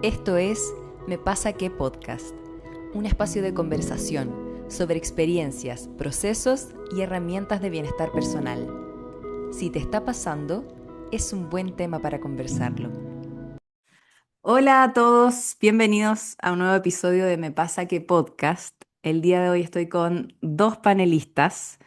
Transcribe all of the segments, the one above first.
Esto es Me pasa que podcast, un espacio de conversación sobre experiencias, procesos y herramientas de bienestar personal. Si te está pasando, es un buen tema para conversarlo. Hola a todos, bienvenidos a un nuevo episodio de Me pasa que podcast. El día de hoy estoy con dos panelistas,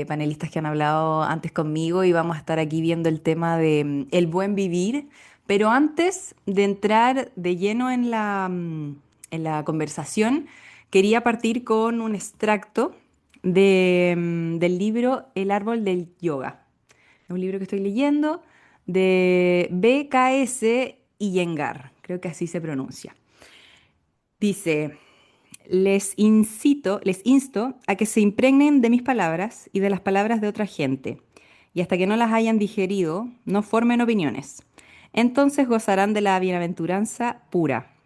panelistas que han hablado antes conmigo y vamos a estar aquí viendo el tema de el buen vivir. Pero antes de entrar de lleno en la conversación, quería partir con un extracto del libro El árbol del yoga. Es un libro que estoy leyendo de BKS Iyengar, creo que así se pronuncia. Dice, les insto a que se impregnen de mis palabras y de las palabras de otra gente, y hasta que no las hayan digerido, no formen opiniones. Entonces gozarán de la bienaventuranza pura,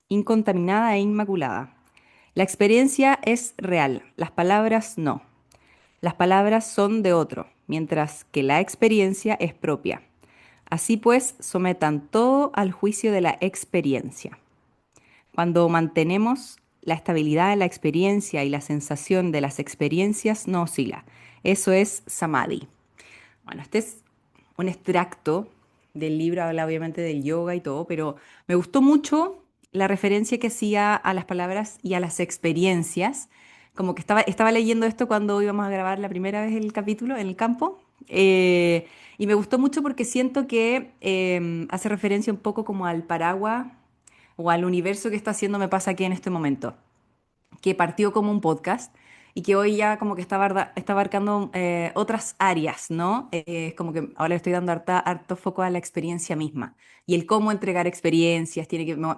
incontaminada e inmaculada. La experiencia es real, las palabras no. Las palabras son de otro, mientras que la experiencia es propia. Así pues, sometan todo al juicio de la experiencia. Cuando mantenemos la estabilidad de la experiencia y la sensación de las experiencias no oscila. Eso es samadhi. Bueno, este es un extracto del libro, habla obviamente del yoga y todo, pero me gustó mucho la referencia que hacía a las palabras y a las experiencias. Como que estaba leyendo esto cuando íbamos a grabar la primera vez el capítulo en el campo. Y me gustó mucho porque siento que hace referencia un poco como al paraguas o al universo que está haciendo Me pasa aquí en este momento, que partió como un podcast y que hoy ya como que está abarcando otras áreas, ¿no? Es como que ahora le estoy dando harto foco a la experiencia misma y el cómo entregar experiencias,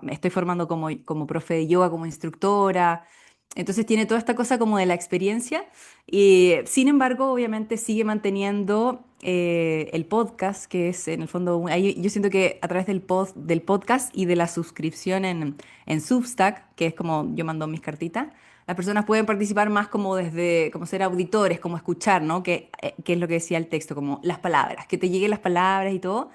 me estoy formando como profe de yoga, como instructora, entonces tiene toda esta cosa como de la experiencia y sin embargo obviamente sigue manteniendo el podcast, que es en el fondo, ahí yo siento que a través del podcast y de la suscripción en Substack, que es como yo mando mis cartitas, las personas pueden participar más como desde, como ser auditores, como escuchar, ¿no? Que es lo que decía el texto, como las palabras, que te lleguen las palabras y todo.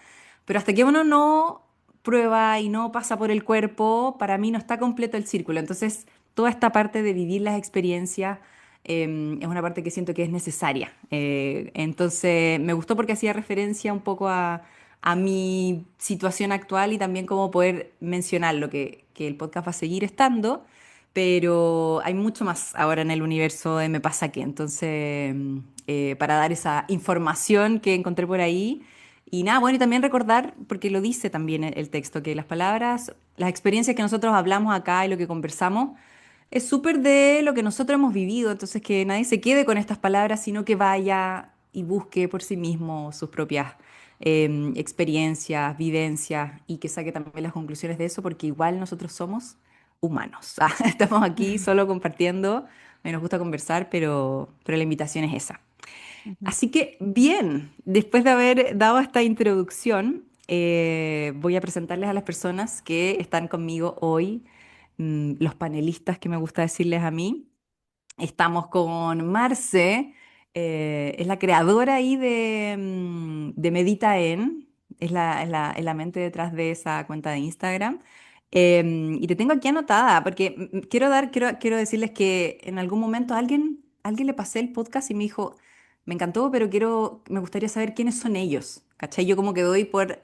Pero hasta que uno no prueba y no pasa por el cuerpo, para mí no está completo el círculo. Entonces, toda esta parte de vivir las experiencias es una parte que siento que es necesaria. Entonces, me gustó porque hacía referencia un poco a mi situación actual y también cómo poder mencionar que el podcast va a seguir estando, pero hay mucho más ahora en el universo de Me pasa qué. Entonces, para dar esa información que encontré por ahí. Y nada, bueno, y también recordar, porque lo dice también el texto, que las palabras, las experiencias que nosotros hablamos acá y lo que conversamos, es súper de lo que nosotros hemos vivido. Entonces, que nadie se quede con estas palabras, sino que vaya y busque por sí mismo sus propias experiencias, vivencias y que saque también las conclusiones de eso, porque igual nosotros somos humanos. Estamos aquí solo compartiendo, nos gusta conversar, pero la invitación es esa. Ujú. Así que, bien, después de haber dado esta introducción, voy a presentarles a las personas que están conmigo hoy, los panelistas que me gusta decirles a mí. Estamos con Marce, es la creadora ahí de Medita En, es la mente detrás de esa cuenta de Instagram. Y te tengo aquí anotada, porque quiero decirles que en algún momento alguien le pasé el podcast y me dijo, me encantó, pero me gustaría saber quiénes son ellos, ¿cachai? Yo como que doy por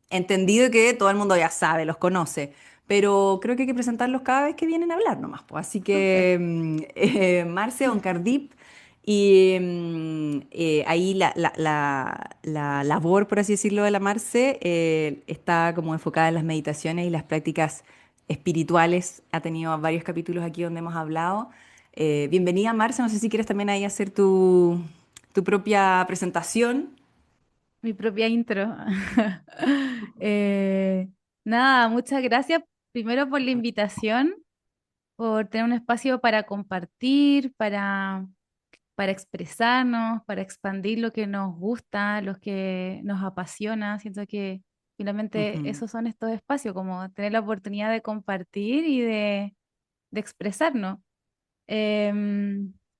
entendido que todo el mundo ya sabe, los conoce, pero creo que hay que presentarlos cada vez que vienen a hablar nomás, pues. Así Súper. que Marce Oncardip y ahí la labor, por así decirlo, de la Marce está como enfocada en las meditaciones y las prácticas espirituales. Ha tenido varios capítulos aquí donde hemos hablado. Bienvenida, Marce. No sé si quieres también ahí hacer tu propia presentación. Mi propia intro. Eh, Nada, muchas gracias primero por la invitación, por tener un espacio para compartir, para expresarnos, para expandir lo que nos gusta, lo que nos apasiona. Siento que finalmente Ujú. esos son estos espacios, como tener la oportunidad de compartir y de expresarnos. He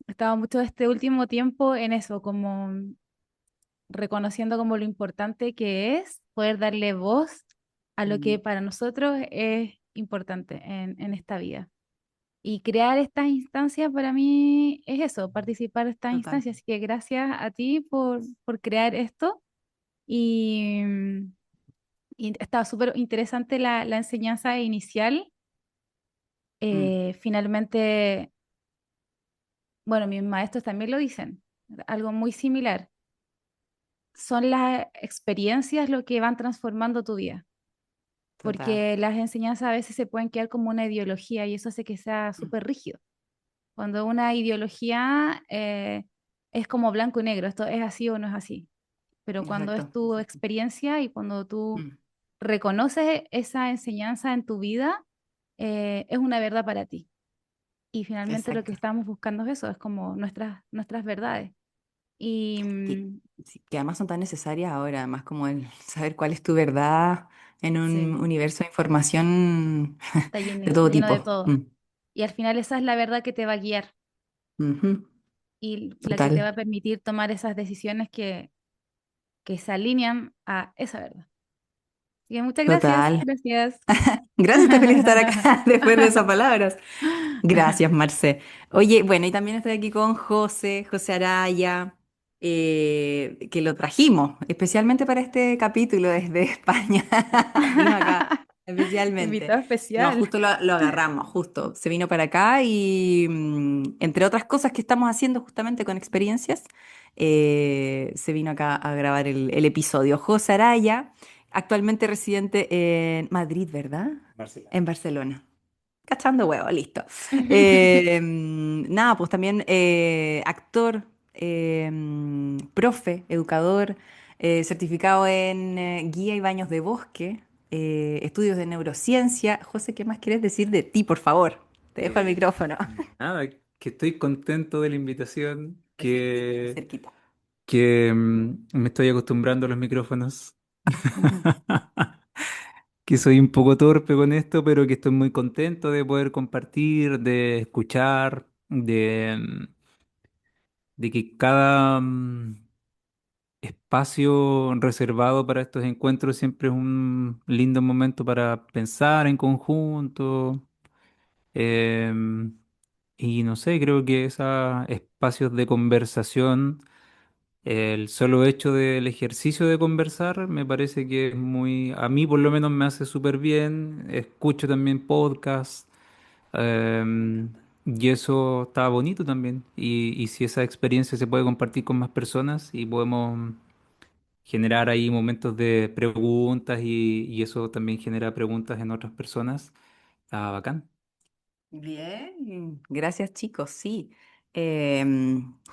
estado mucho este último tiempo en eso, como reconociendo como lo importante que es poder darle voz a lo que para nosotros es importante en esta vida. Y crear estas instancias para mí es eso, participar de estas Total. instancias. Así que gracias a ti por crear esto. Y, y estaba súper interesante la enseñanza inicial. Mm, Finalmente, bueno, mis maestros también lo dicen, algo muy similar. Son las experiencias lo que van transformando tu vida, total. porque las enseñanzas a veces se pueden quedar como una ideología y eso hace que sea Mm, súper rígido. Cuando una ideología es como blanco y negro, esto es así o no es así. Pero cuando es exacto. tu Exacto. experiencia y cuando tú Mm, reconoces esa enseñanza en tu vida, es una verdad para ti. Y finalmente lo que exacto. estamos buscando es eso, es como nuestras verdades. Y Que, sí, que además son tan necesarias ahora, además como el saber cuál es tu verdad en un sí, universo de información de está todo lleno de tipo. todo. Y al final esa es la verdad que te va a guiar Ujú. y la que te va Total, a permitir tomar esas decisiones que se alinean a esa verdad. Así que muchas gracias, total. gracias. Gracias, estoy feliz de estar acá después de esas palabras. Gracias, Marce. Oye, bueno, y también estoy aquí con José Araya, que lo trajimos especialmente para este capítulo desde España. Vino acá especialmente. Invitado No, especial. justo lo agarramos, justo. Se vino para acá y entre otras cosas que estamos haciendo justamente con experiencias, se vino acá a grabar el episodio. José Araya, actualmente residente en Madrid, ¿verdad? Barcelona. En Barcelona. Cachando huevo, listo. Nada, pues también actor, profe, educador, certificado en guía y baños de bosque, estudios de neurociencia. José, ¿qué más quieres decir de ti, por favor? Te dejo el Eh, micrófono. Nada, que estoy contento de la invitación, Cerquita, que, cerquita. que me estoy acostumbrando a los micrófonos, que soy un poco torpe con esto, pero que estoy muy contento de poder compartir, de escuchar, de que cada espacio reservado para estos encuentros siempre es un lindo momento para pensar en conjunto. Em, y no sé, creo que esos espacios de conversación, el solo hecho del ejercicio de conversar, me parece que es muy, a mí por lo menos me hace súper bien. Escucho también podcasts, em, y eso está bonito también. Y si esa experiencia se puede compartir con más personas y podemos generar ahí momentos de preguntas y eso también genera preguntas en otras personas, está bacán. Bien, gracias chicos, sí.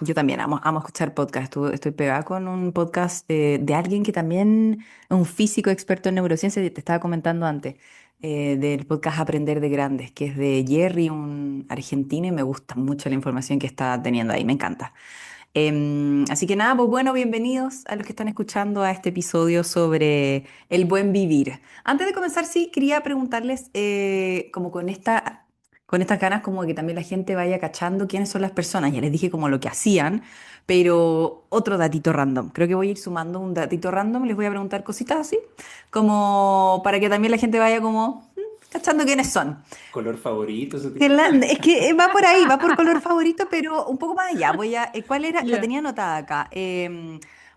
Yo también amo escuchar podcast. Estoy pegada con un podcast de alguien que también es un físico experto en neurociencia, te estaba comentando antes, del podcast Aprender de Grandes, que es de Jerry, un argentino, y me gusta mucho la información que está teniendo ahí, me encanta. Así que nada, pues bueno, bienvenidos a los que están escuchando a este episodio sobre el buen vivir. Antes de comenzar, sí, quería preguntarles, como con estas ganas, como de que también la gente vaya cachando quiénes son las personas. Ya les dije como lo que hacían, pero otro datito random. Creo que voy a ir sumando un datito random, les voy a preguntar cositas así, como para que también la gente vaya como cachando quiénes son. ¿Color favorito? Ese tipo. Es que va por ahí, va por color favorito, pero un poco más allá. ¿Cuál era? La Ya. tenía anotada acá.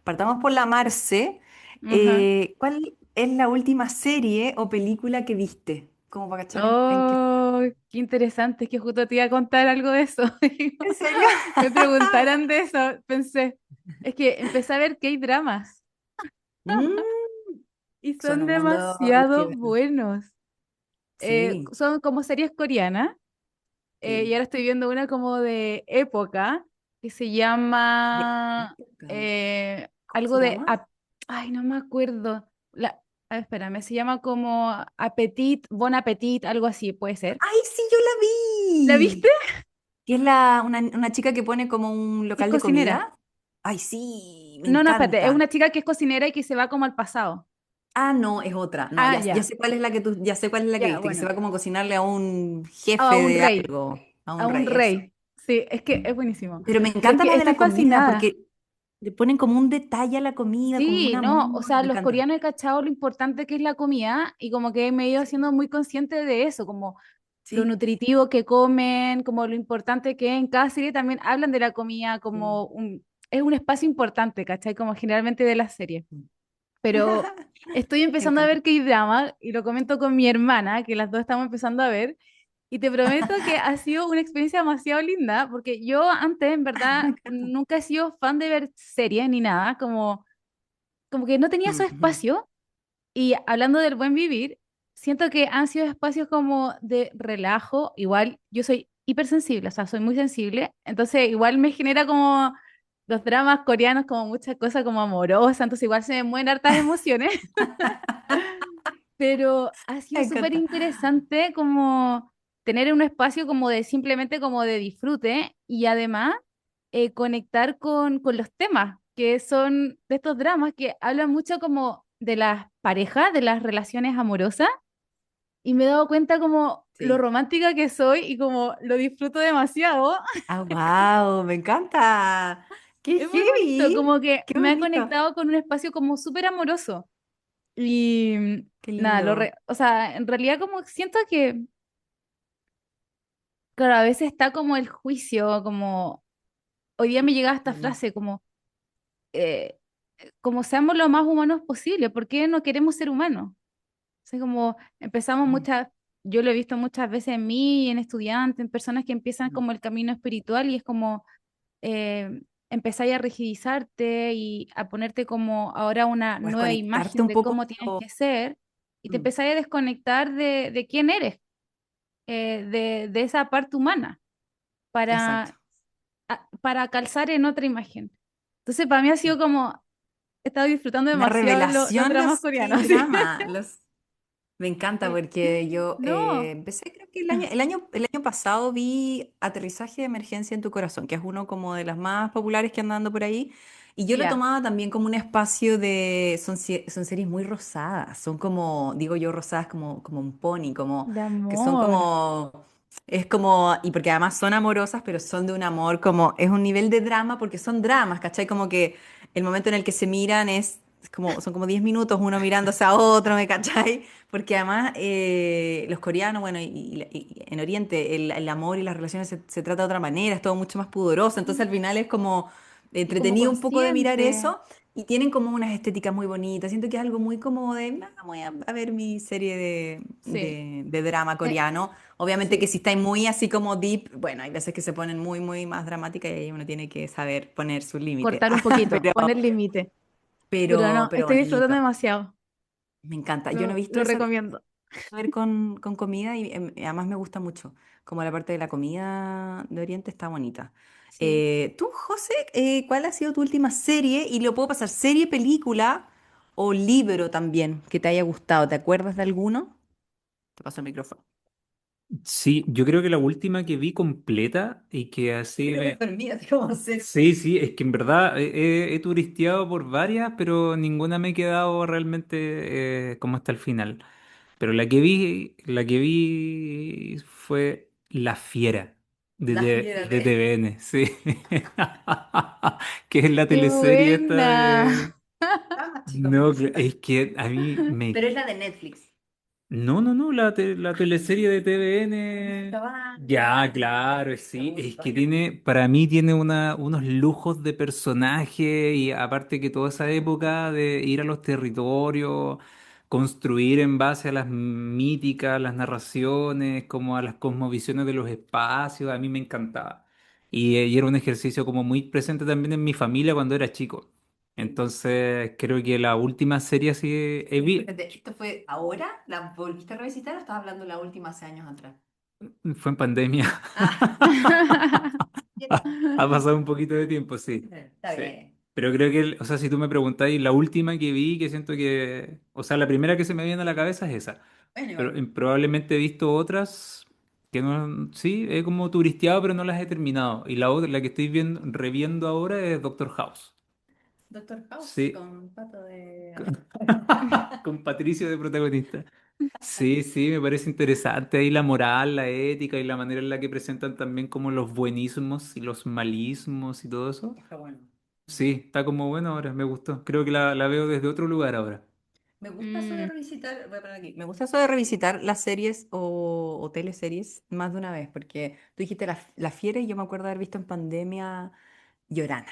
Partamos por la Marce. Ajá. ¿Cuál es la última serie o película que viste? Como para cachar en qué. Oh, qué interesante, es que justo te iba a contar algo de eso. ¿En serio? Me preguntaran de eso, pensé, es que empecé a ver K-dramas Mm, y son son un mundo demasiado brígido. buenos. Sí. Son como series coreanas y Sí. ahora estoy viendo una como de época que se De llama época. ¿Cómo se algo de... llama? Ay, no me acuerdo. Espérame, se llama como Appetit, Bon Appetit, algo así, puede ser. ¡Ay, sí, yo la ¿La viste? vi! Que es una chica que pone como un Es local de cocinera. comida. ¡Ay, sí! Me No, no, espérate, es encanta. una chica que es cocinera y que se va como al pasado. Ah, no, es otra. No, Ah, ya ya, sé cuál es la que tú, ya sé cuál es la que ya, viste, que se bueno. va como a cocinarle a un jefe A un de rey, algo, a a un un rey, eso. rey. Sí, es que es buenísimo. Pero me Es encanta que la de estoy la comida, fascinada. porque Le ponen como un detalle a la comida, como un Sí, amor. no, o sea, Me los encanta. coreanos he cachado lo importante que es la comida y como que me he ido Sí. haciendo muy consciente de eso, como lo Sí. nutritivo que comen, como lo importante que es. En cada serie también hablan de la comida Sí. como es un espacio importante, ¿cachai? Como generalmente de la serie. Pero estoy Me empezando a encanta. ver K-drama y lo comento con mi hermana, que las dos estamos empezando a ver. Y te prometo que ha sido una experiencia demasiado linda, porque yo antes, en Me verdad, encanta. nunca he sido fan de ver series ni nada, como que no tenía su Ujú. espacio. Y hablando del buen vivir, siento que han sido espacios como de relajo. Igual yo soy hipersensible, o sea, soy muy sensible. Entonces, igual me genera como los dramas coreanos, como muchas cosas como amorosas. Entonces, igual se me mueven hartas emociones. Pero ha Me sido súper encanta. interesante como tener un espacio como de simplemente como de disfrute y además conectar con los temas que son de estos dramas que hablan mucho como de las parejas, de las relaciones amorosas y me he dado cuenta como lo Sí. romántica que soy y como lo disfruto demasiado. Ah, wow, me encanta. Qué Es muy bonito, heavy. como que Qué me ha bonito. conectado con un espacio como súper amoroso. Y Qué nada, lindo. o sea, en realidad como siento que claro, a veces está como el juicio, como hoy día me llegaba esta Mm. frase eh, como seamos lo más humanos posible, ¿por qué no queremos ser humanos? O sea, como empezamos Mm. muchas, yo lo he visto muchas veces en mí, en estudiantes, en personas que empiezan como el camino espiritual y es como empezáis a rigidizarte y a ponerte como ahora una O nueva desconectarte imagen un de poco. cómo tienes que ser y te Mm. empezáis a desconectar de quién eres, de esa parte humana Exacto. para para calzar en otra imagen. Entonces, para mí ha sido como, he estado disfrutando Una demasiado los revelación dramas los coreanos. ¿Sí? K-drama. Me encanta Sí. porque yo No, empecé, creo que el año pasado vi Aterrizaje de Emergencia en tu Corazón, que es uno como de las más populares que andan dando por ahí. Y yo lo ya, tomaba también como un espacio de, son series muy rosadas, son como, digo yo, rosadas como un pony, como, de que son amor. como, es como, y porque además son amorosas, pero son de un amor como, es un nivel de drama porque son dramas, ¿cachai? Como que el momento en el que se miran es como, son como 10 minutos uno mirándose a otro, ¿me cachai? Porque además los coreanos, bueno, y en Oriente el amor y las relaciones se trata de otra manera, es todo mucho más pudoroso, entonces al final es como Y como entretenido un poco de mirar consciente. eso y tienen como unas estéticas muy bonitas, siento que es algo muy como de, "Ah, voy a ver mi serie Sí, de drama coreano, obviamente que sí. si estáis muy así como deep, bueno, hay veces que se ponen muy más dramáticas y ahí uno tiene que saber poner su límite, Cortar un poquito, pero, poner límite. Pero no, pero estoy disfrutando bonito, demasiado. me encanta, yo no he visto Lo eso recomiendo. ver con comida y además me gusta mucho. Como la parte de la comida de Oriente está bonita. Sí. Tú, José, ¿cuál ha sido tu última serie? Y lo puedo pasar, serie, película o libro también que te haya gustado. ¿Te acuerdas de alguno? Te paso el micrófono. Sí, yo creo que la última que vi completa y que así Creo que me... dormida, ¿cómo hacer? Sí, sí, es que en verdad he turisteado por varias, pero ninguna me he quedado realmente como hasta el final. Pero la que vi fue La Fiera La fiera de de... TVN, sí. Que es la ¡Qué teleserie esta buena! de... Ah, chico. No, es que a mí Pero me... es la de Netflix. No, la teleserie de TVN. Acabando. Ya, claro, sí, es que tiene, para mí tiene unos lujos de personaje y aparte que toda esa época de ir a los territorios, construir en base a las míticas, las narraciones, como a las cosmovisiones de los espacios, a mí me encantaba. Y era un ejercicio como muy presente también en mi familia cuando era chico. Entonces, creo que la última serie así he visto. Espérate, ¿esto fue ahora? ¿La volviste a revisitar o estabas hablando la última hace años atrás? Fue en pandemia. Ah, Ha pasado un poquito de tiempo, sí. está Sí. bien. Pero creo que, o sea, si tú me preguntáis, la última que vi, que siento que, o sea, la primera que se me viene a la cabeza es esa. Bueno, Pero igual. probablemente he visto otras que no, sí, he como turisteado, pero no las he terminado. Y la otra, la que estoy viendo, reviendo ahora es Doctor House. Doctor House Sí, con pato de... con Patricio de protagonista. Sí, sí, me parece interesante ahí la moral, la ética y la manera en la que presentan también como los buenismos y los malismos y todo eso. Está bueno. Sí, está como bueno ahora, me gustó. Creo que la veo desde otro lugar ahora. Me gusta eso de Mm, revisitar, voy a poner aquí, me gusta eso de revisitar las series o teleseries más de una vez, porque tú dijiste La Fiera y yo me acuerdo haber visto en pandemia Llorana.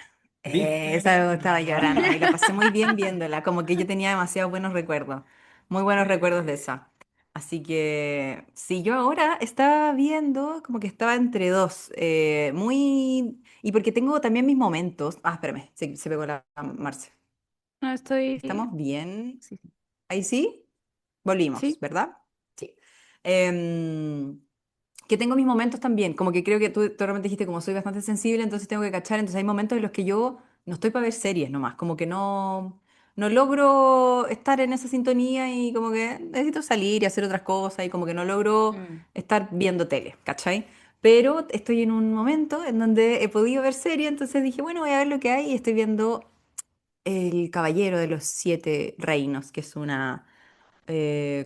¿Viste? Esa me gustaba Llorana y la pasé muy bien viéndola, como que yo tenía demasiados buenos recuerdos, muy buenos recuerdos de esa. Así que si yo ahora estaba viendo, como que estaba entre dos, muy... Y porque tengo también mis momentos. Ah, espérame, se pegó la Marce. no estoy. ¿Estamos bien? Sí, sí. Ahí sí, volvimos, Sí. ¿verdad? Sí. Em, que tengo mis momentos también, como que creo que tú realmente dijiste como soy bastante sensible, entonces tengo que cachar, entonces hay momentos en los que yo no estoy para ver series nomás, como que no logro estar en esa sintonía y como que necesito salir y hacer otras cosas y como que no logro Mm, estar viendo tele, ¿cachai? Pero estoy en un momento en donde he podido ver series, entonces dije, bueno, voy a ver lo que hay y estoy viendo El Caballero de los Siete Reinos, que es una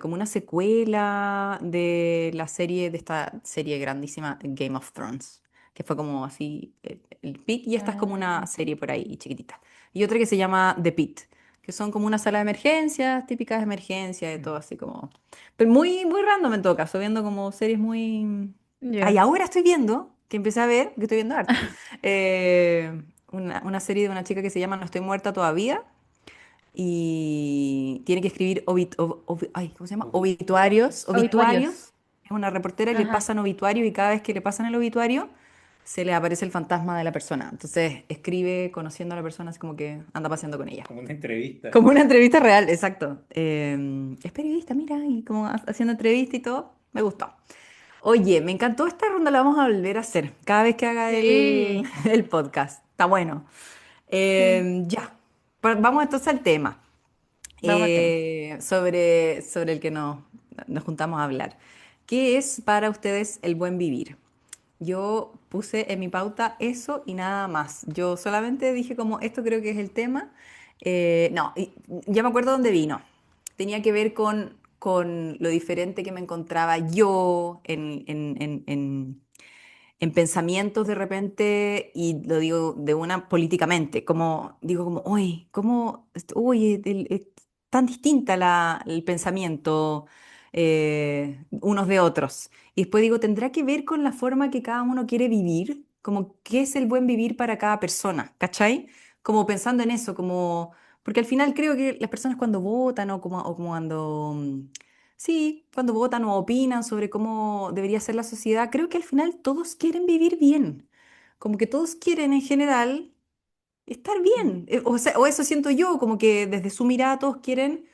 como una secuela de la serie, de esta serie grandísima Game of Thrones, que fue como así el pic, y esta es como una ah, serie por ahí chiquitita. Y otra que se llama The Pit, que son como una sala de emergencias, típicas de emergencia, de todo así como... Pero muy, muy random en todo caso, viendo como series muy... Ay, ya. ahora estoy viendo, que empecé a ver, que estoy viendo harto, una serie de una chica que se llama No estoy muerta todavía y tiene que escribir ay, ¿cómo se llama? Obituarios, Obituarios. obituarios. Es una reportera y le Ajá. pasan obituario y cada vez que le pasan el obituario se le aparece el fantasma de la persona. Entonces escribe conociendo a la persona, así como que anda paseando con ella. Como una entrevista. Como una entrevista real, exacto. Es periodista, mira, y como haciendo entrevista y todo. Me gustó. Oye, me encantó esta ronda, la vamos a volver a hacer cada vez que haga el, Sí, el podcast. Está bueno. sí. Ya, vamos entonces al tema Vamos al tema. sobre el que nos juntamos a hablar. ¿Qué es para ustedes el buen vivir? Yo puse en mi pauta eso y nada más. Yo solamente dije como esto creo que es el tema. No, ya me acuerdo dónde vino. Tenía que ver con lo diferente que me encontraba yo en pensamientos de repente, y lo digo de una políticamente, como digo como, uy, cómo, uy, tan distinta el pensamiento unos de otros. Y después digo, ¿tendrá que ver con la forma que cada uno quiere vivir? Como, ¿qué es el buen vivir para cada persona? ¿Cachai? Como pensando en eso, como, porque al final creo que las personas cuando votan o como cuando... Sí, cuando votan o opinan sobre cómo debería ser la sociedad, creo que al final todos quieren vivir bien. Como que todos quieren en general estar Mm, bien. O sea, o eso siento yo, como que desde su mirada todos quieren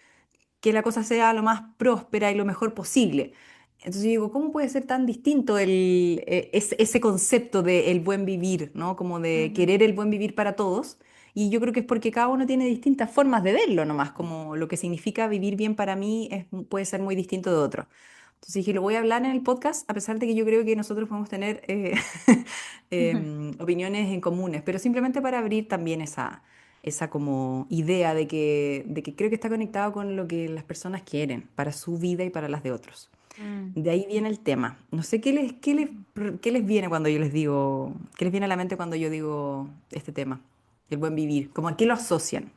que la cosa sea lo más próspera y lo mejor posible. Entonces yo digo, ¿cómo puede ser tan distinto ese concepto de el buen vivir, ¿no? Como de ujú, querer el buen vivir para todos? Y yo creo que es porque cada uno tiene distintas formas de verlo nomás, como lo que significa vivir bien para mí puede ser muy distinto de otro. Entonces dije, lo voy a hablar en el podcast, a pesar de que yo creo que nosotros podemos tener ujú, opiniones en comunes, pero simplemente para abrir también esa como idea de que creo que está conectado con lo que las personas quieren para su vida y para las de otros. mm. De ahí viene el tema. No sé qué les viene cuando yo les digo, qué les viene a la mente cuando yo digo este tema, el buen vivir, como a qué lo asocian.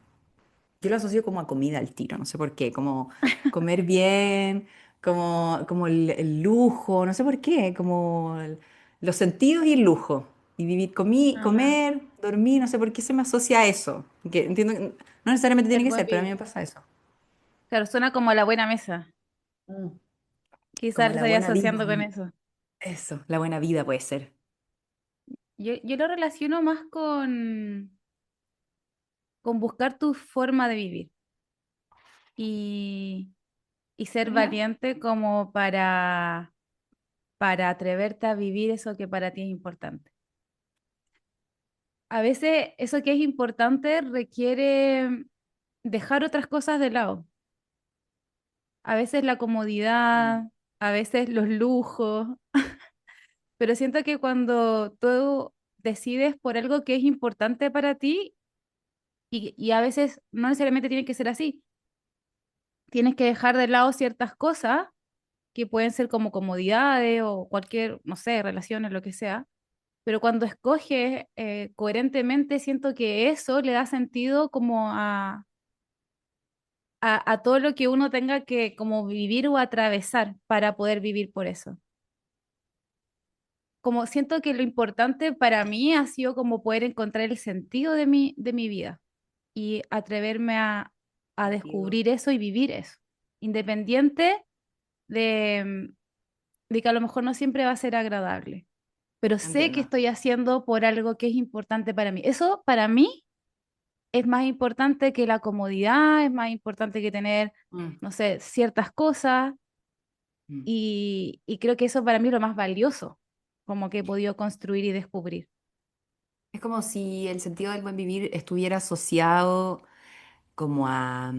Yo lo asocio como a comida al tiro, no sé por qué, como comer bien, como el lujo, no sé por qué, como los sentidos y el lujo. Y vivir, Ajá. comer, dormir, no sé por qué se me asocia a eso. Que entiendo que no necesariamente tiene El que buen ser, pero a mí vivir. me pasa eso. Claro, suena como la buena mesa. Mm. Quizás Como lo la estoy buena vida. asociando con eso. Eso, la buena vida puede ser. Yo lo relaciono más con buscar tu forma de vivir y, y ser ¿Ya? valiente como para atreverte a vivir eso que para ti es importante. A veces eso que es importante requiere dejar otras cosas de lado. A veces la Mm. comodidad, a veces los lujos, pero siento que cuando tú decides por algo que es importante para ti, y a veces no necesariamente tiene que ser así, tienes que dejar de lado ciertas cosas que pueden ser como comodidades o cualquier, no sé, relaciones, lo que sea, pero cuando escoges coherentemente, siento que eso le da sentido como a todo lo que uno tenga que como vivir o atravesar para poder vivir por eso. Como siento que lo importante para mí ha sido como poder encontrar el sentido de mi vida y atreverme a Sentido. descubrir eso y vivir eso, independiente de, de que a lo mejor no siempre va a ser agradable, pero sé que Entiendo. estoy haciendo por algo que es importante para mí. Eso para mí es más importante que la comodidad, es más importante que tener, Mm, no sé, ciertas cosas mm. y creo que eso para mí es lo más valioso, como que he podido construir y descubrir. Es como si el sentido del buen vivir estuviera asociado como a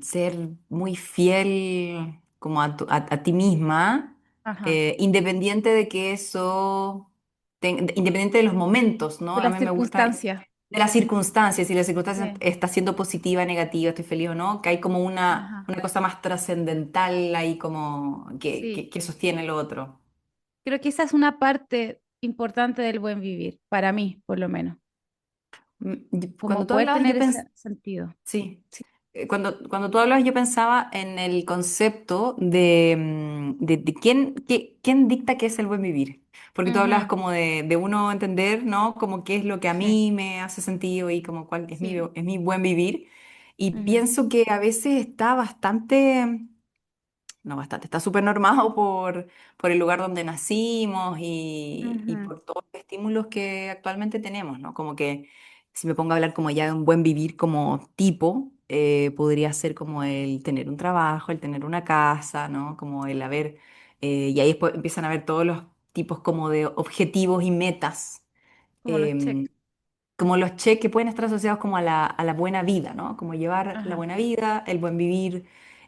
ser muy fiel como a ti misma, Ajá, independiente de que eso, independiente de los momentos, ¿no? de A las mí me gusta circunstancias. de las circunstancias, si la circunstancia Sí, está siendo positiva, negativa, estoy feliz o no, que hay como ajá, una cosa más trascendental ahí como sí. que sostiene lo otro. Creo que esa es una parte importante del buen vivir, para mí, por lo menos, Cuando como tú poder hablabas, tener ese sentido. sí. Cuando tú hablabas, yo pensaba en el concepto de, de quién, quién dicta qué es el buen vivir. Porque tú hablabas Ujú, como de uno entender, ¿no? Como qué es lo que a sí, mí me hace sentido y como cuál sí. es mi buen vivir. Y Ujú, pienso que a veces está bastante no, bastante. Está súper normado por el lugar donde nacimos y ujú, por todos los estímulos que actualmente tenemos, ¿no? Como que si me pongo a hablar como ya de un buen vivir como tipo, podría ser como el tener un trabajo, el tener una casa, ¿no? Como el haber, y ahí después empiezan a ver todos los tipos como de objetivos y metas. como los em, cheques. Como los cheques que pueden estar asociados como a la buena vida, ¿no? Como llevar la Ajá. buena vida, el buen vivir,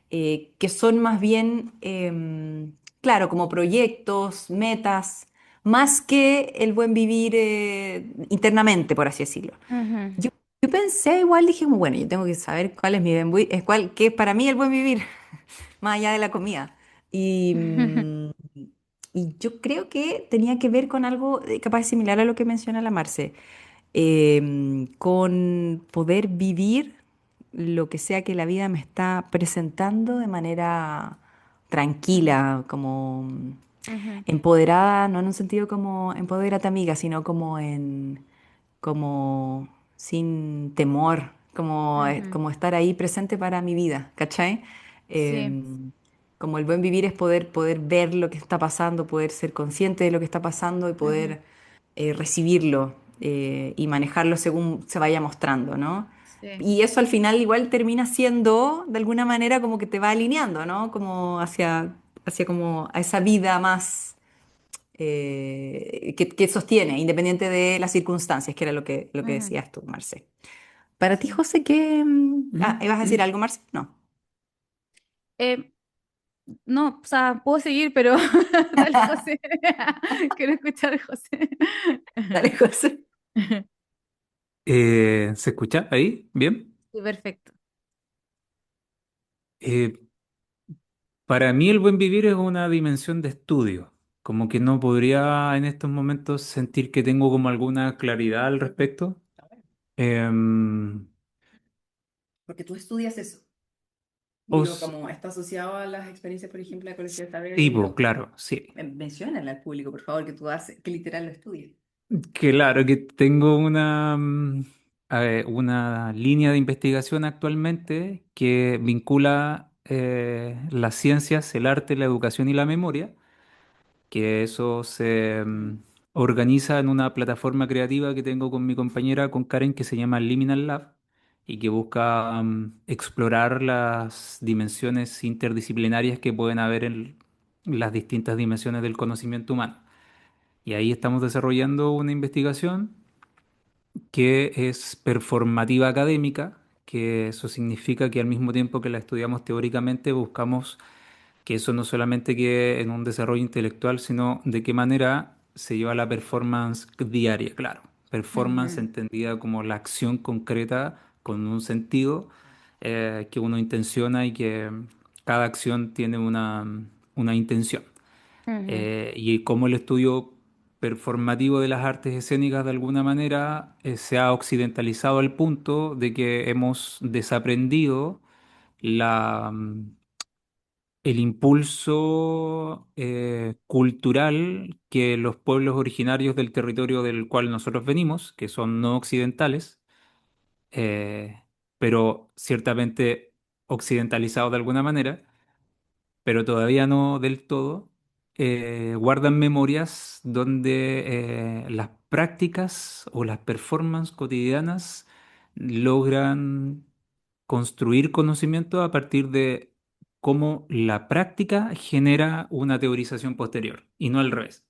que son más bien, claro, como proyectos, metas, más que el buen vivir internamente, por así decirlo. Ujú, Yo, yo pensé igual, dije, como, bueno, yo tengo que saber cuál es mi buen vivir, es cuál, qué es para mí el buen vivir, más allá de la comida. Y, y yo creo que tenía que ver con algo capaz similar a lo que menciona la Marce con poder vivir lo que sea que la vida me está presentando de manera ujú, tranquila, como ujú, empoderada, no en un sentido como empodérate amiga, sino como sin temor, como, ujú. como estar ahí presente para mi vida, ¿cachai? Sí. Como el buen vivir es poder ver lo que está pasando, poder ser consciente de lo que está pasando y Ujú, poder recibirlo y manejarlo según se vaya mostrando, ¿no? sí. Y eso al final igual termina siendo, de alguna manera, como que te va alineando, ¿no? Como hacia como a esa vida más que sostiene, independiente de las circunstancias, que era lo que Ujú, decías tú, Marce. Para ti, sí. José, ¿qué? Ah, Mm. ¿ibas a decir algo, Marce? No. Eh, no, o sea, puedo seguir, pero dale, José. Quiero escuchar, José. Dale, José. ¿Se escucha ahí? ¿Bien? Sí, perfecto. Eh, para mí el buen vivir es una dimensión de estudio. Como que no podría en estos momentos sentir que tengo como alguna claridad al respecto. Em, Porque tú estudias eso. Digo, os, como está asociado a las experiencias, por ejemplo, de colegio de saber sí, y po, claro, sí. menciónale al público, por favor, que tú haces, que literal lo estudias. Claro que tengo una línea de investigación actualmente que vincula las ciencias, el arte, la educación y la memoria, que eso se organiza en una plataforma creativa que tengo con mi compañera, con Karen, que se llama Liminal Lab y que busca explorar las dimensiones interdisciplinarias que pueden haber en las distintas dimensiones del conocimiento humano. Y ahí estamos desarrollando una investigación que es performativa académica, que eso significa que al mismo tiempo que la estudiamos teóricamente, buscamos que eso no solamente quede en un desarrollo intelectual, sino de qué manera se lleva la performance diaria, claro. Performance Ujú, entendida como la acción concreta con un sentido que uno intenciona y que cada acción tiene una intención. Ujú, Y cómo el estudio performativo de las artes escénicas de alguna manera se ha occidentalizado al punto de que hemos desaprendido la, el impulso cultural que los pueblos originarios del territorio del cual nosotros venimos, que son no occidentales, eh, pero ciertamente occidentalizados de alguna manera, pero todavía no del todo, guardan memorias donde las prácticas o las performances cotidianas logran construir conocimiento a partir de cómo la práctica genera una teorización posterior y no al revés.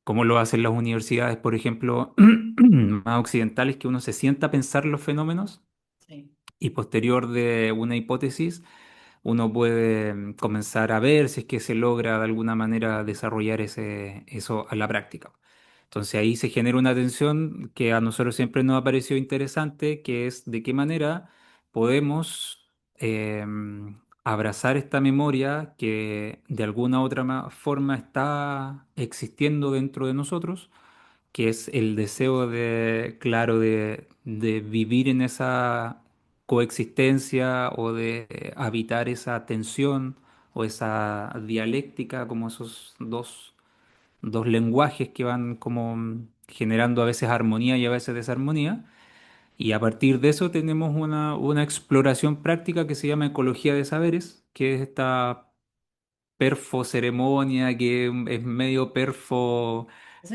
Como lo hacen las universidades, por ejemplo, más occidentales, que uno se sienta a pensar los fenómenos Sí. y posterior de una hipótesis uno puede comenzar a ver si es que se logra de alguna manera desarrollar eso a la práctica. Entonces ahí se genera una tensión que a nosotros siempre nos ha parecido interesante, que es de qué manera podemos abrazar esta memoria que de alguna u otra forma está existiendo dentro de nosotros, que es el deseo de, claro, de vivir en esa coexistencia o de habitar esa tensión o esa dialéctica, como esos dos lenguajes que van como generando a veces armonía y a veces desarmonía. Y a partir de eso tenemos una exploración práctica que se llama ecología de saberes, que es esta perfo ceremonia que es medio perfo. Es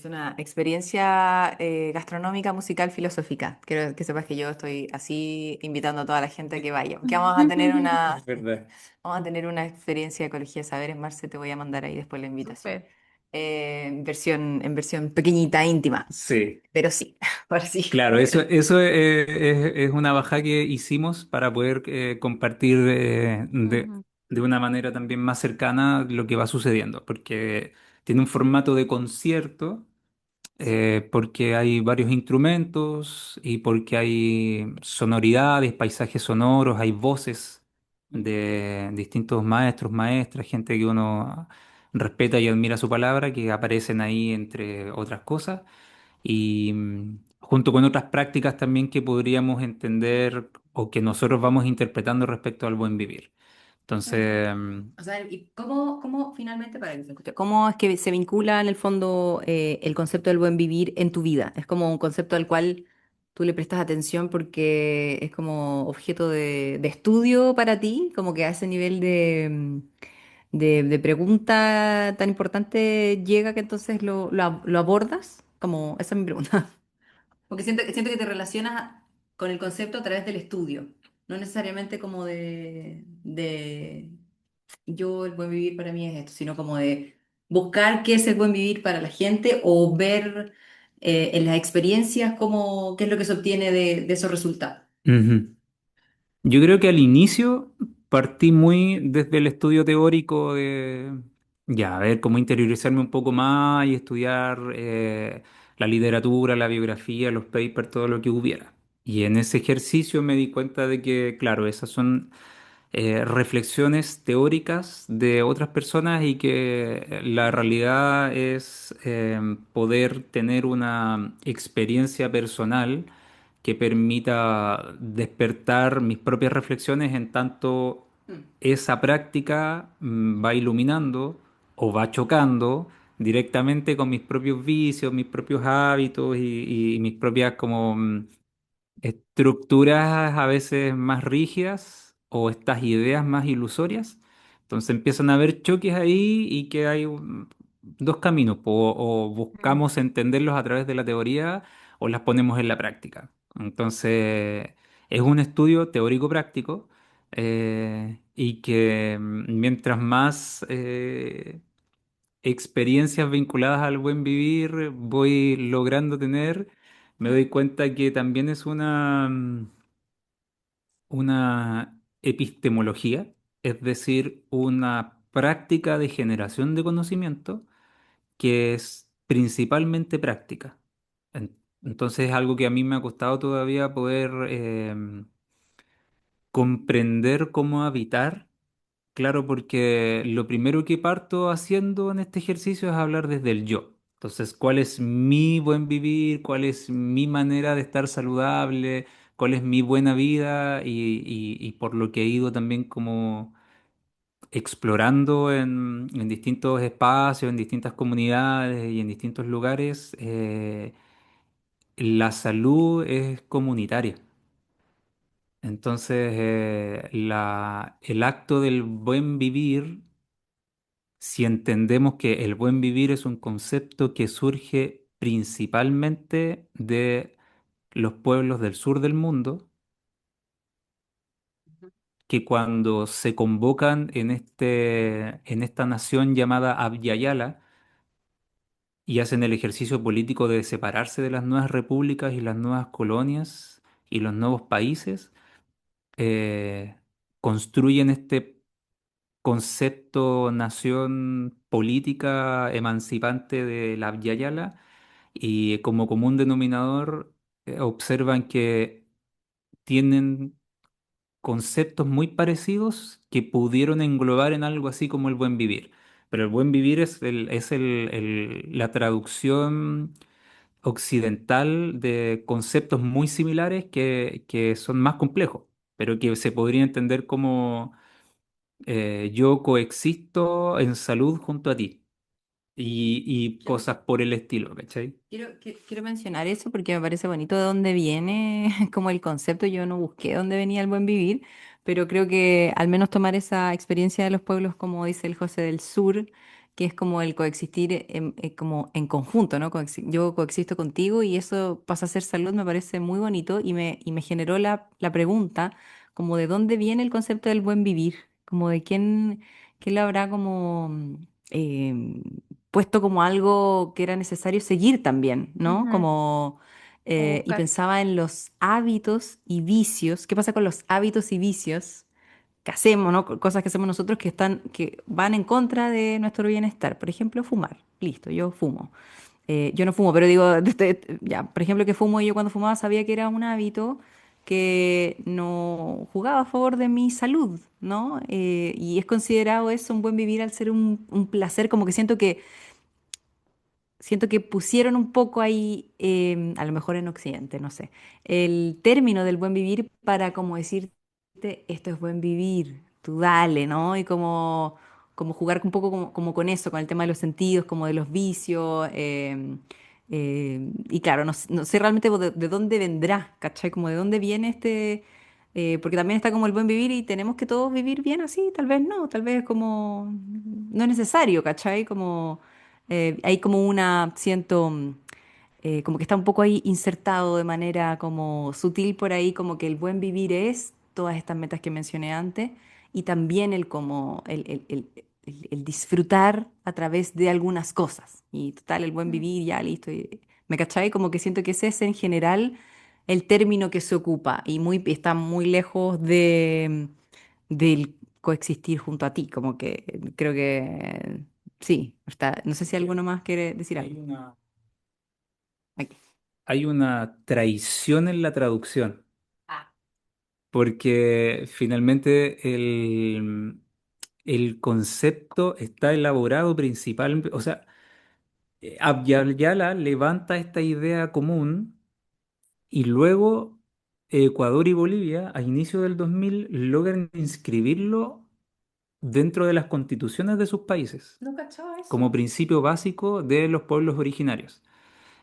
una experiencia gastronómica, musical, filosófica. Quiero que sepas que yo estoy así invitando a toda la gente a que vaya. Que vamos a tener Es verdad. vamos a tener una experiencia de ecología de saberes. Marce, te voy a mandar ahí después la invitación. Súper. En versión pequeñita, íntima. Sí. Pero sí, ahora sí. Claro, eso es una bajada que hicimos para poder compartir Ujú. de una manera también más cercana lo que va sucediendo, porque tiene un formato de concierto, porque hay varios instrumentos y porque hay sonoridades, paisajes sonoros, hay voces de distintos maestros, maestras, gente que uno respeta y admira su palabra, que aparecen ahí entre otras cosas y junto con otras prácticas también que podríamos entender o que nosotros vamos interpretando respecto al buen vivir. Claro. Entonces, O sea, ¿y cómo finalmente, para que se escuche, cómo es que se vincula en el fondo el concepto del buen vivir en tu vida? Es como un concepto al cual tú le prestas atención porque es como objeto de estudio para ti, como que a ese nivel de pregunta tan importante llega que entonces lo abordas, como esa es mi pregunta. Porque siento que te relacionas con el concepto a través del estudio, no necesariamente como de yo el buen vivir para mí es esto, sino como de buscar qué es el buen vivir para la gente o ver en las experiencias cómo, qué es lo que se obtiene de esos resultados. ujú. Yo creo que al inicio partí muy desde el estudio teórico de, ya, a ver cómo interiorizarme un poco más y estudiar la literatura, la biografía, los papers, todo lo que hubiera. Y en ese ejercicio me di cuenta de que, claro, esas son reflexiones teóricas de otras personas y que la realidad es poder tener una experiencia personal que permita despertar mis propias reflexiones en tanto Mm. esa práctica va iluminando o va chocando directamente con mis propios vicios, mis propios hábitos y mis propias como estructuras a veces más rígidas o estas ideas más ilusorias. Entonces empiezan a haber choques ahí y que hay dos caminos, o Mm. buscamos entenderlos a través de la teoría o las ponemos en la práctica. Entonces es un estudio teórico-práctico y que mientras más experiencias vinculadas al buen vivir voy logrando tener, me doy cuenta que también es una epistemología, es decir, una práctica de generación de conocimiento que es principalmente práctica. Entonces es algo que a mí me ha costado todavía poder comprender cómo habitar. Claro, porque lo primero que parto haciendo en este ejercicio es hablar desde el yo. Entonces, ¿cuál es mi buen vivir? ¿Cuál es mi manera de estar saludable? ¿Cuál es mi buena vida? Y por lo que he ido también como explorando en distintos espacios, en distintas comunidades y en distintos lugares, la salud es comunitaria. Entonces, el acto del buen vivir, si entendemos que el buen vivir es un concepto que surge principalmente de los pueblos del sur del mundo, que cuando se convocan en esta nación llamada Abya, y hacen el ejercicio político de separarse de las nuevas repúblicas y las nuevas colonias y los nuevos países, eh, construyen este concepto nación política emancipante de la Yala y como común denominador observan que tienen conceptos muy parecidos que pudieron englobar en algo así como el buen vivir. Pero el buen vivir es la traducción occidental de conceptos muy similares que son más complejos, pero que se podría entender como yo coexisto en salud junto a ti y Claro. cosas por el estilo, ¿cachai? Quiero mencionar eso porque me parece bonito de dónde viene como el concepto. Yo no busqué dónde venía el buen vivir, pero creo que al menos tomar esa experiencia de los pueblos, como dice el José del Sur, que es como el coexistir como en conjunto, ¿no? Yo coexisto contigo y eso pasa a ser salud, me parece muy bonito y me generó la pregunta como de dónde viene el concepto del buen vivir, como de quién lo habrá como em, puesto como algo que era necesario seguir también, ¿no? Ujú. Como, O y buscar. pensaba en los hábitos y vicios. ¿Qué pasa con los hábitos y vicios que hacemos, ¿no? Cosas que hacemos nosotros que van en contra de nuestro bienestar? Por ejemplo, fumar. Listo, yo fumo. Yo no fumo, pero digo, ya, por ejemplo, que fumo y yo cuando fumaba sabía que era un hábito que no jugaba a favor de mi salud, ¿no? Y es considerado eso un buen vivir al ser un placer, como que siento que pusieron un poco ahí, a lo mejor en Occidente, no sé, el término del buen vivir para como decirte, esto es buen vivir, tú dale, ¿no? Y como jugar un poco como con eso, con el tema de los sentidos, como de los vicios. Y claro, no sé realmente de dónde vendrá, ¿cachai? Como de dónde viene porque también está como el buen vivir y tenemos que todos vivir bien así, tal vez no, tal vez como no es necesario, ¿cachai? Como hay como siento, como que está un poco ahí insertado de manera como sutil por ahí, como que el buen vivir es todas estas metas que mencioné antes y también el como el disfrutar a través de algunas cosas. Y total, el buen Mm. vivir, ya listo. ¿Me cachai? Como que siento que ese es en general el término que se ocupa y está muy lejos del coexistir junto a ti, como que creo que sí, está. No sé si Que alguno más quiere decir Hay algo. una, Aquí. hay una traición en la traducción, Ah. porque finalmente el concepto está elaborado principalmente, o sea, Abya levanta esta idea común y luego Ecuador y Bolivia, a inicio del 2000 logran inscribirlo dentro de las constituciones de sus países, No cachaba como eso. principio básico de los pueblos originarios.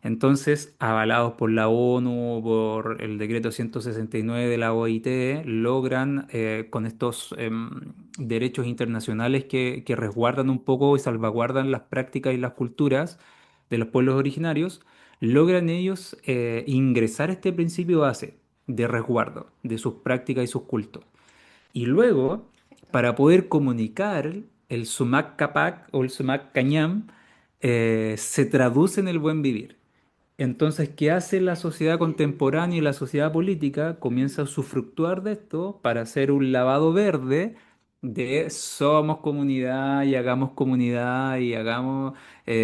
Entonces, avalados por la ONU, por el decreto 169 de la OIT, logran con estos derechos internacionales que resguardan un poco y salvaguardan las prácticas y las culturas de los pueblos originarios, logran ellos ingresar este principio base de resguardo de sus prácticas y sus cultos. Y luego, Perfecto. para poder comunicar el Sumac Capac o el Sumac Cañam, se traduce en el buen vivir. Entonces, ¿qué hace la sociedad contemporánea y la sociedad política? Comienza a usufructuar de esto para hacer un lavado verde de somos comunidad y hagamos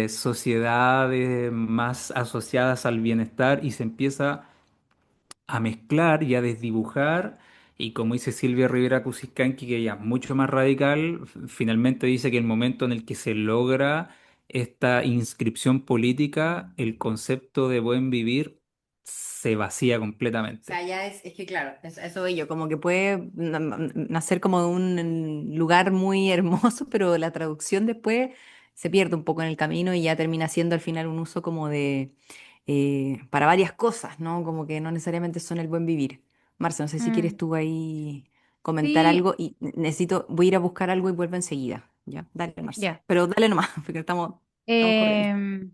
sociedades más asociadas al bienestar y se empieza a mezclar y a desdibujar. Y como dice Silvia Rivera Cusicanqui, que ella es mucho más radical, finalmente dice que el momento en el que se logra esta inscripción política, el concepto de buen vivir se vacía O sea, completamente. ya es que claro, eso veo yo, como que puede nacer como de un lugar muy hermoso, pero la traducción después se pierde un poco en el camino y ya termina siendo al final un uso como de, para varias cosas, ¿no? Como que no necesariamente son el buen vivir. Marcia, no sé si quieres Mm, tú ahí comentar sí, algo y necesito, voy a ir a buscar algo y vuelvo enseguida, ¿ya? Dale, Marcia. ya. Pero dale nomás, porque estamos corriendo. Em,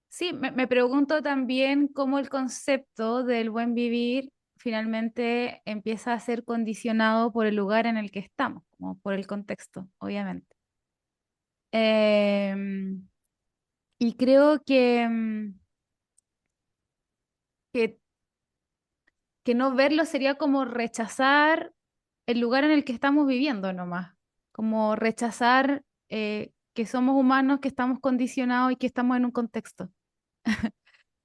sí, me pregunto también cómo el concepto del buen vivir finalmente empieza a ser condicionado por el lugar en el que estamos, como por el contexto, obviamente. Em, y creo que, que no verlo sería como rechazar el lugar en el que estamos viviendo nomás, como rechazar que somos humanos, que estamos condicionados y que estamos en un contexto.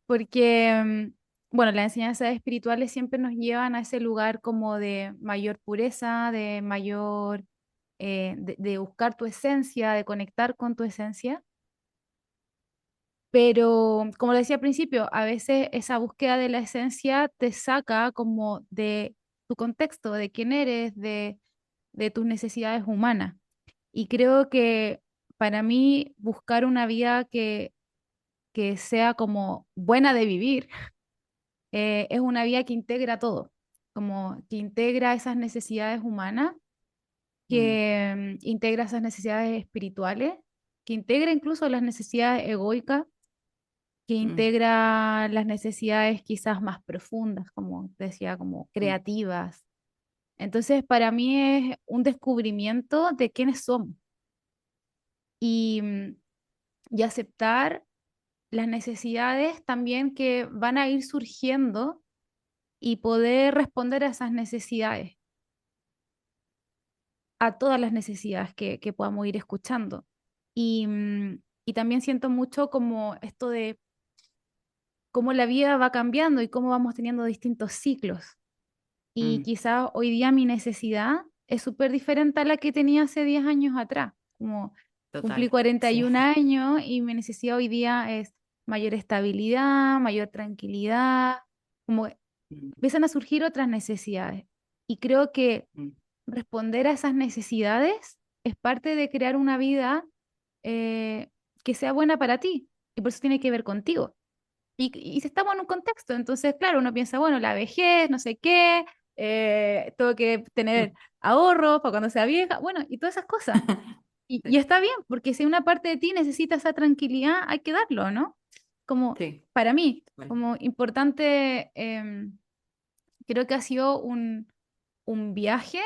Porque, bueno, las enseñanzas espirituales siempre nos llevan a ese lugar como de mayor pureza, de mayor, de buscar tu esencia, de conectar con tu esencia. Pero, como le decía al principio, a veces esa búsqueda de la esencia te saca como de tu contexto, de quién eres, de tus necesidades humanas. Y creo que para mí buscar una vida que sea como buena de vivir, es una vida que integra todo, como que integra esas necesidades humanas, Mm, que integra esas necesidades espirituales, que integra incluso las necesidades egoicas, que mm, integra las necesidades quizás más profundas, como decía, como mm, creativas. Entonces, para mí es un descubrimiento de quiénes somos y, y aceptar las necesidades también que van a ir surgiendo y poder responder a esas necesidades, a todas las necesidades que podamos ir escuchando. Y también siento mucho como esto de cómo la vida va cambiando y cómo vamos teniendo distintos ciclos. Y mm. quizás hoy día mi necesidad es súper diferente a la que tenía hace 10 años atrás. Como cumplí Total, sí. 41 años y mi necesidad hoy día es mayor estabilidad, mayor tranquilidad, como Mm, empiezan a surgir otras necesidades. Y creo que mm, responder a esas necesidades es parte de crear una vida eh, que sea buena para ti. Y por eso tiene que ver contigo. Y si estamos en un contexto, entonces, claro, uno piensa, bueno, la vejez, no sé qué, tengo que tener mm. ahorros para cuando sea vieja, bueno, y todas esas cosas. Y Sí, está bien, porque si una parte de ti necesita esa tranquilidad, hay que darlo, ¿no? Como sí, para mí, vale. como importante, creo que ha sido un viaje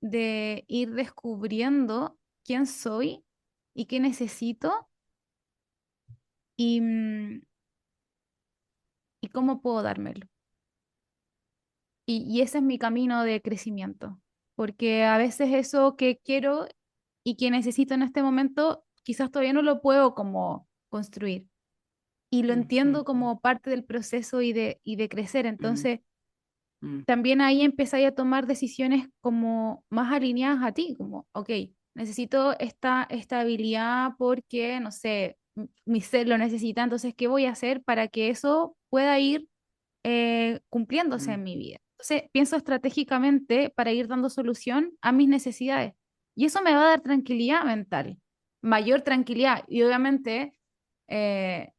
de ir descubriendo quién soy y qué necesito y, y cómo puedo dármelo. Y ese es mi camino de crecimiento, porque a veces eso que quiero y que necesito en este momento, quizás todavía no lo puedo como construir. Y lo Mm, mm, entiendo mm, como parte del proceso y de crecer. mm, Entonces, mm, también ahí empezáis a tomar decisiones como más alineadas a ti, como, ok, necesito esta estabilidad porque, no sé, mi ser lo necesita, entonces, ¿qué voy a hacer para que eso pueda ir cumpliéndose mm, en mi vida? Entonces, pienso estratégicamente para ir dando solución a mis necesidades. Y eso me va a dar tranquilidad mental, mayor tranquilidad. Y obviamente eh,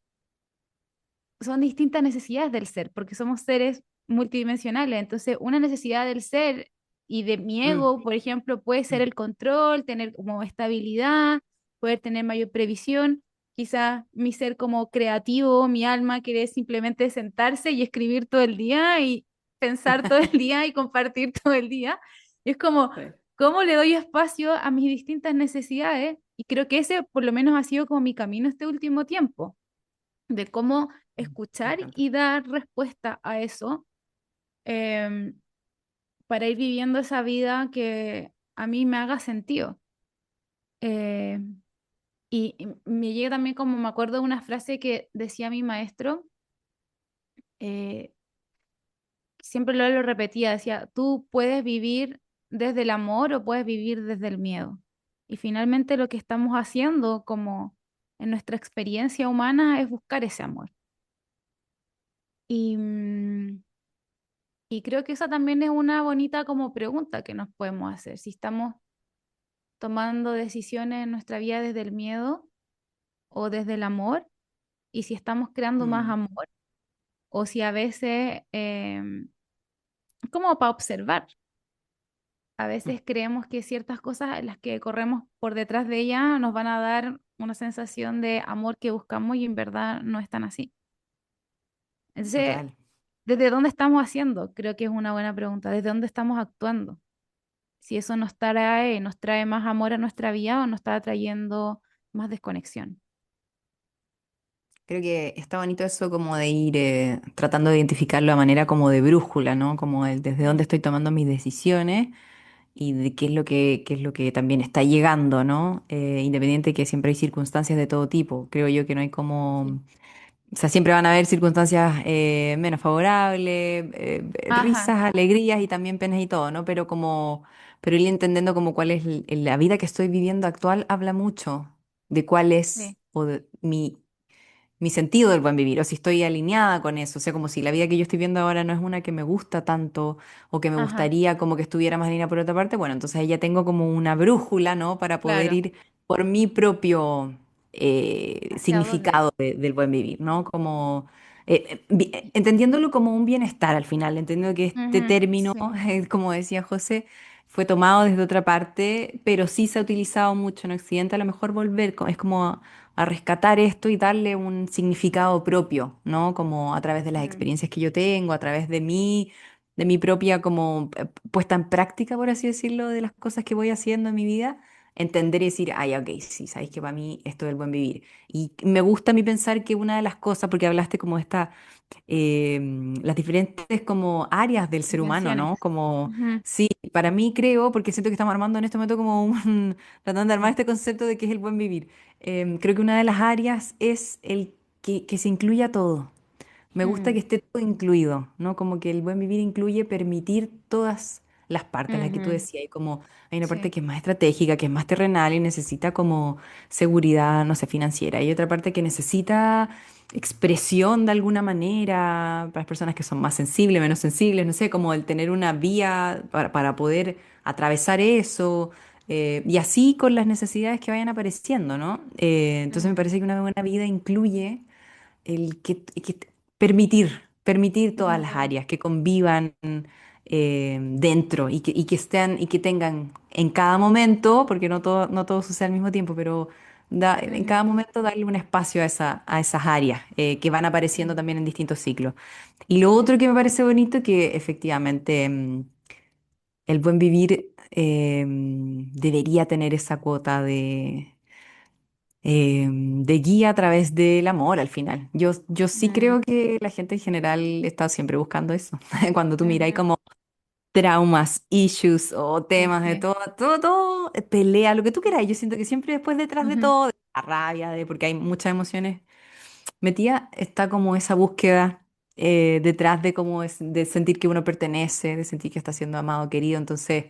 son distintas necesidades del ser, porque somos seres multidimensionales. Entonces, una necesidad del ser y de mi mm, ego, por ejemplo, puede ser mm, el control, tener como estabilidad, poder tener mayor previsión. Quizás mi ser como creativo, mi alma quiere simplemente sentarse y escribir todo el día y pensar todo el día y compartir todo el día. Y es como, sí, ¿cómo le doy espacio a mis distintas necesidades? Y creo que ese por lo menos ha sido como mi camino este último tiempo de cómo mm, me escuchar encanta. y dar respuesta a eso, em, para ir viviendo esa vida que a mí me haga sentido. Eh, y me llega también como me acuerdo de una frase que decía mi maestro, eh, siempre lo repetía, decía, tú puedes vivir desde el amor o puedes vivir desde el miedo. Y finalmente lo que estamos haciendo como en nuestra experiencia humana es buscar ese amor. Y, y creo que esa también es una bonita como pregunta que nos podemos hacer. Si estamos tomando decisiones en nuestra vida desde el miedo o desde el amor, y si estamos creando más Mm, amor, o si a veces, como para observar, a mm, veces creemos que ciertas cosas en las que corremos por detrás de ella nos van a dar una sensación de amor que buscamos y en verdad no es tan así. Entonces, total. ¿desde dónde estamos haciendo? Creo que es una buena pregunta. ¿Desde dónde estamos actuando? Si eso nos trae más amor a nuestra vida o nos está trayendo más desconexión. Creo que está bonito eso como de ir tratando de identificarlo a manera como de brújula, ¿no? Como el desde dónde Mm, estoy tomando mis decisiones y de qué es lo que también está llegando, ¿no? Independiente que siempre hay circunstancias de todo tipo. Creo yo que no hay sí. como, o sea, siempre van a haber circunstancias menos favorables, Ajá, risas, alegrías y también penas y todo, ¿no? Pero ir entendiendo como cuál es la vida que estoy viviendo actual habla mucho de cuál es sí. o de mi sentido del buen vivir, o si estoy alineada con eso, o sea, como si la vida que yo estoy viendo ahora no es una que me gusta tanto o que me Ajá, gustaría como que estuviera más alineada por otra parte, bueno, entonces ahí ya tengo como una brújula, ¿no? Para poder claro. ir por mi propio ¿Hacia dónde? significado del buen vivir, ¿no? Como entendiéndolo como un bienestar al final, entendiendo que este Ujú, término, sí. como decía José, fue tomado desde otra parte, pero sí se ha utilizado mucho en Occidente, a lo mejor volver, es como a rescatar esto y darle un significado propio, ¿no? Como a través de las Mm, experiencias que yo tengo, a través de mi propia como puesta en práctica, por así decirlo, de las cosas que voy haciendo en mi vida, entender y decir, ay, ok, sí, sabéis que para mí esto es el buen vivir. Y me gusta a mí pensar que una de las cosas, porque hablaste como de esta las diferentes como áreas del ser humano, Dimensiones. ¿no? Como, Ujú, sí, para mí creo, porque siento que estamos armando en este momento como un, tratando de armar mm, este concepto de qué es el buen vivir. Creo que una de las áreas es el que se incluya todo. Me gusta que mm, esté todo incluido, ¿no? Como que el buen vivir incluye permitir todas las partes, las que tú ujú, decías, y como hay una parte sí. que es más estratégica, que es más terrenal y necesita como seguridad, no sé, financiera. Hay otra parte que necesita expresión de alguna manera para las personas que son más sensibles, menos sensibles, no sé, como el tener una vía para poder atravesar eso. Y así con las necesidades que vayan apareciendo, ¿no? Entonces me Mm, parece que una buena vida incluye el permitir todas las ujú, áreas que convivan dentro y que estén y que tengan en cada momento, porque no todo sucede al mismo tiempo, pero en cada ujú, momento darle un espacio a esas áreas que van apareciendo mm, también en distintos ciclos. Y lo otro que me parece bonito que efectivamente el buen vivir debería tener esa cuota de guía a través del amor al final. Yo sí mm, creo que la gente en general está siempre buscando eso. Cuando tú miras ujú, como traumas, issues o temas de sí. todo, pelea, lo que tú quieras. Yo siento que siempre después detrás de Ujú, todo, de la rabia, porque hay muchas emociones metidas, está como esa búsqueda detrás de cómo es, de sentir que uno pertenece, de sentir que está siendo amado, querido. Entonces,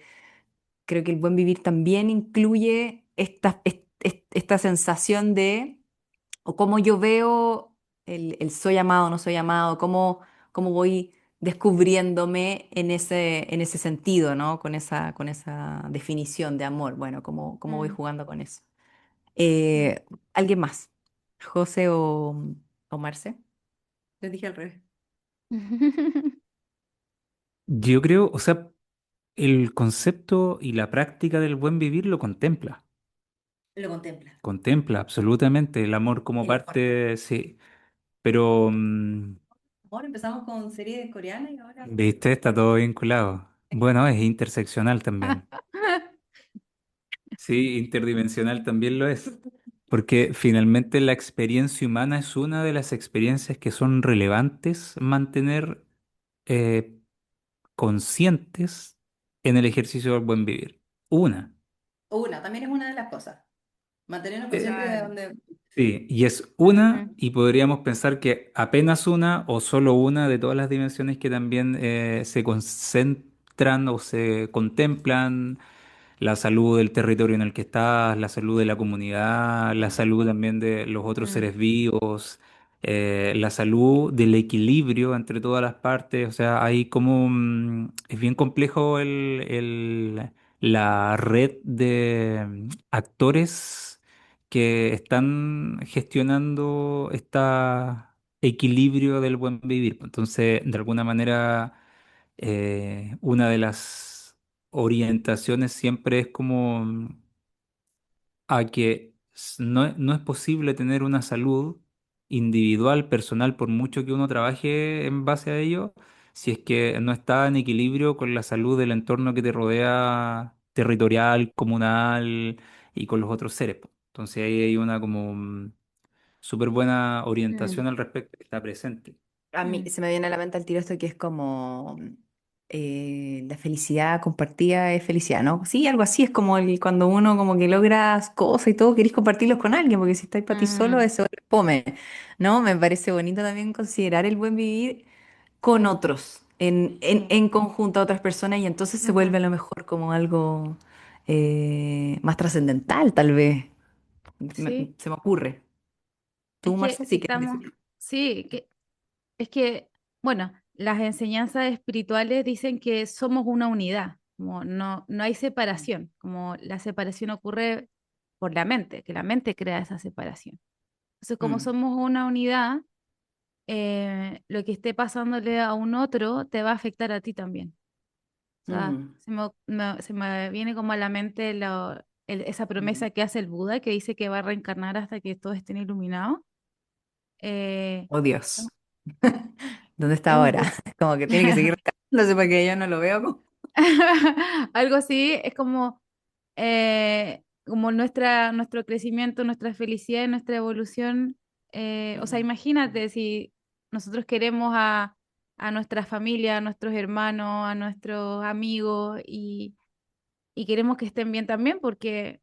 creo que el buen vivir también incluye esta sensación de o cómo yo veo el soy amado, no soy amado, cómo voy descubriéndome en ese sentido, ¿no? Con esa definición de amor. Bueno, cómo voy mm, jugando con eso. sí. ¿Alguien más? ¿José o Marce? Les dije al revés. Yo creo, o sea, el concepto y la práctica del buen vivir lo contempla. Lo contempla. Contempla absolutamente el amor como El amor. parte, sí. Pero, Ahora empezamos con series coreanas y ahora... viste, está todo vinculado. Bueno, es interseccional también. Sí, interdimensional también lo es. Porque finalmente la experiencia humana es una de las experiencias que son relevantes mantener eh, conscientes en el ejercicio del buen vivir. Una. Una, también es una de las cosas. Mantenernos conscientes de Eh, dónde... sí, y es Ujú, una, y podríamos pensar que apenas una o solo una de todas las dimensiones que también se concentran o se contemplan la salud del territorio en el que estás, la salud de la comunidad, la salud también de los otros Mm, seres vivos, la salud del equilibrio entre todas las partes. O sea, hay como es bien complejo la red de actores que están gestionando este equilibrio del buen vivir. Entonces, de alguna manera, una de las orientaciones siempre es como a que no es posible tener una salud individual, personal, por mucho que uno trabaje en base a ello, si es que no está en equilibrio con la salud del entorno que te rodea, territorial, comunal y con los otros seres, po. Entonces ahí hay una como súper buena Mm. orientación al respecto que está presente. A mí mm, se me viene a la mente al tiro esto que es como la felicidad compartida es felicidad, ¿no? Sí, algo así es como cuando uno como que logras cosas y todo, querés compartirlos con alguien, porque si estáis para ti solo, mm, eso es fome, ¿no? Me parece bonito también considerar el buen vivir con otros, sí, en conjunto a otras personas, y entonces se ujú, vuelve a lo mejor como algo más trascendental, tal vez. sí. Se me ocurre. Es Tú, que Marce, sí quieres estamos, decir. sí, es que, bueno, las enseñanzas espirituales dicen que somos una unidad, como no hay separación, como la separación ocurre por la mente, que la mente crea esa separación. Entonces, como Mm, somos una unidad, lo que esté pasándole a un otro te va a afectar a ti también. O sea, mm, se me viene como a la mente esa promesa que hace el Buda, que dice que va a reencarnar hasta que todos estén iluminados. Eh, oh, Dios. ¿Dónde está es un ahora? poco... Como que tiene que seguir rescatándose para que yo no lo veo Algo así, es como nuestro crecimiento, nuestra felicidad y nuestra evolución. O sea, imagínate si nosotros queremos a nuestra familia, a nuestros hermanos, a nuestros amigos y queremos que estén bien también porque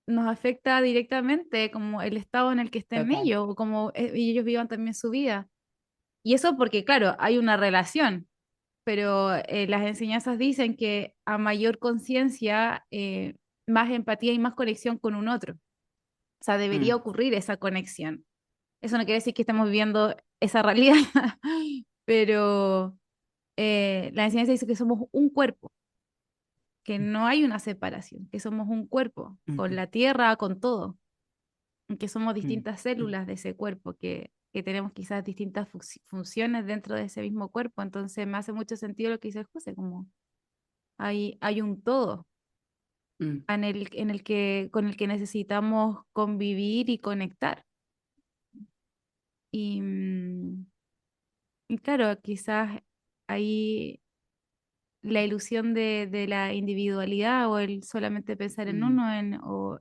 nos afecta directamente como el estado en el que estén Total. ellos o como ellos vivan también su vida. Y eso porque, claro, hay una relación, pero las enseñanzas dicen que a mayor conciencia, más empatía y más conexión con un otro. O sea, debería Mm, ocurrir esa conexión. Eso no quiere decir que estemos viviendo esa realidad, pero la enseñanza dice que somos un cuerpo, que no hay una separación, que somos un cuerpo, con mm, la tierra, con todo, que somos mm, distintas mm, células de ese cuerpo, que tenemos quizás distintas funciones dentro de ese mismo cuerpo. Entonces me hace mucho sentido lo que dice José, como hay un todo mm, con el que necesitamos convivir y conectar. Y, y claro, quizás ahí la ilusión de la individualidad o el solamente pensar en mm. uno,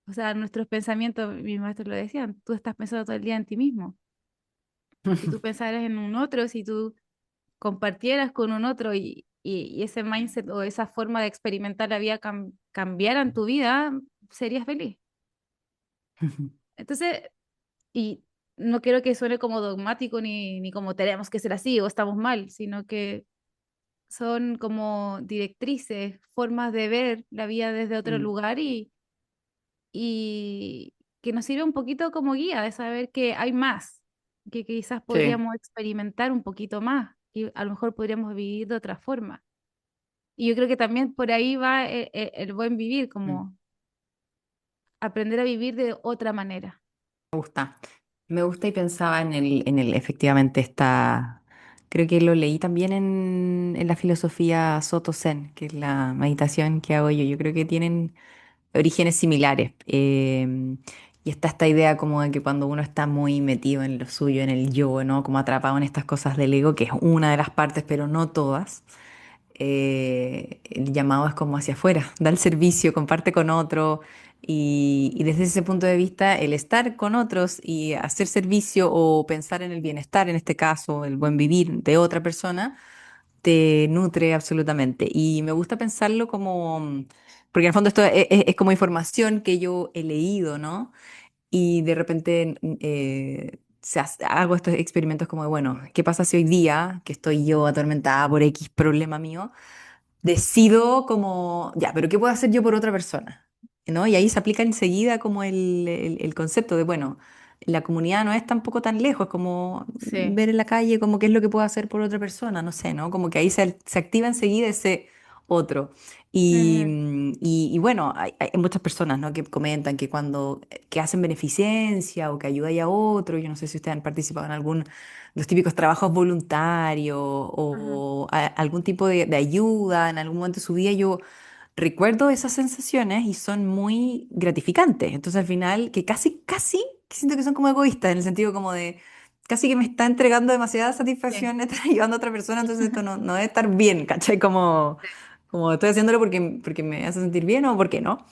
o sea, nuestros pensamientos, mi maestro lo decía, tú estás pensando todo el día en ti mismo. Si tú pensaras en un otro, si tú compartieras con un otro y ese mindset o esa forma de experimentar la vida cambiara en tu vida, serías feliz. Entonces, y no quiero que suene como dogmático ni como tenemos que ser así o estamos mal, sino que son como directrices, formas de ver la vida desde otro Mm, lugar y que nos sirve un poquito como guía de saber que hay más, que quizás sí. podríamos experimentar un poquito más y a lo mejor podríamos vivir de otra forma. Y yo creo que también por ahí va el buen vivir, Mm. como aprender a vivir de otra manera. Me gusta. Me gusta y pensaba efectivamente está, creo que lo leí también en la filosofía Soto Zen, que es la meditación que hago yo. Yo creo que tienen orígenes similares. Y está esta idea como de que cuando uno está muy metido en lo suyo, en el yo, ¿no? Como atrapado en estas cosas del ego, que es una de las partes, pero no todas, el llamado es como hacia afuera, da el servicio, comparte con otro. Y desde ese punto de vista, el estar con otros y hacer servicio o pensar en el bienestar, en este caso, el buen vivir de otra persona, te nutre absolutamente. Y me gusta pensarlo como, porque en el fondo esto es como información que yo he leído, ¿no? Y de repente hago estos experimentos como de, bueno, ¿qué pasa si hoy día, que estoy yo atormentada por X problema mío, decido como, ya, pero ¿qué puedo hacer yo por otra persona? ¿No? Y ahí se aplica enseguida como el concepto de, bueno, la comunidad no es tampoco tan lejos, como Sí. ver en la calle como qué es lo que puedo hacer por otra persona, no sé, ¿no? Como que ahí se activa enseguida ese otro. Y, Ujú, y bueno, hay muchas personas, ¿no? Que comentan que cuando que hacen beneficencia o que ayudan a otro, yo no sé si ustedes han participado en algún los típicos trabajos voluntarios ajá. o algún tipo de ayuda en algún momento de su vida, yo recuerdo esas sensaciones y son muy gratificantes. Entonces al final, que casi, que siento que son como egoístas, en el sentido como de, casi que me está entregando demasiada Sí. satisfacción estar ayudando a otra persona, entonces esto no debe estar bien, ¿cachai? Como estoy haciéndolo porque me hace sentir bien o porque no.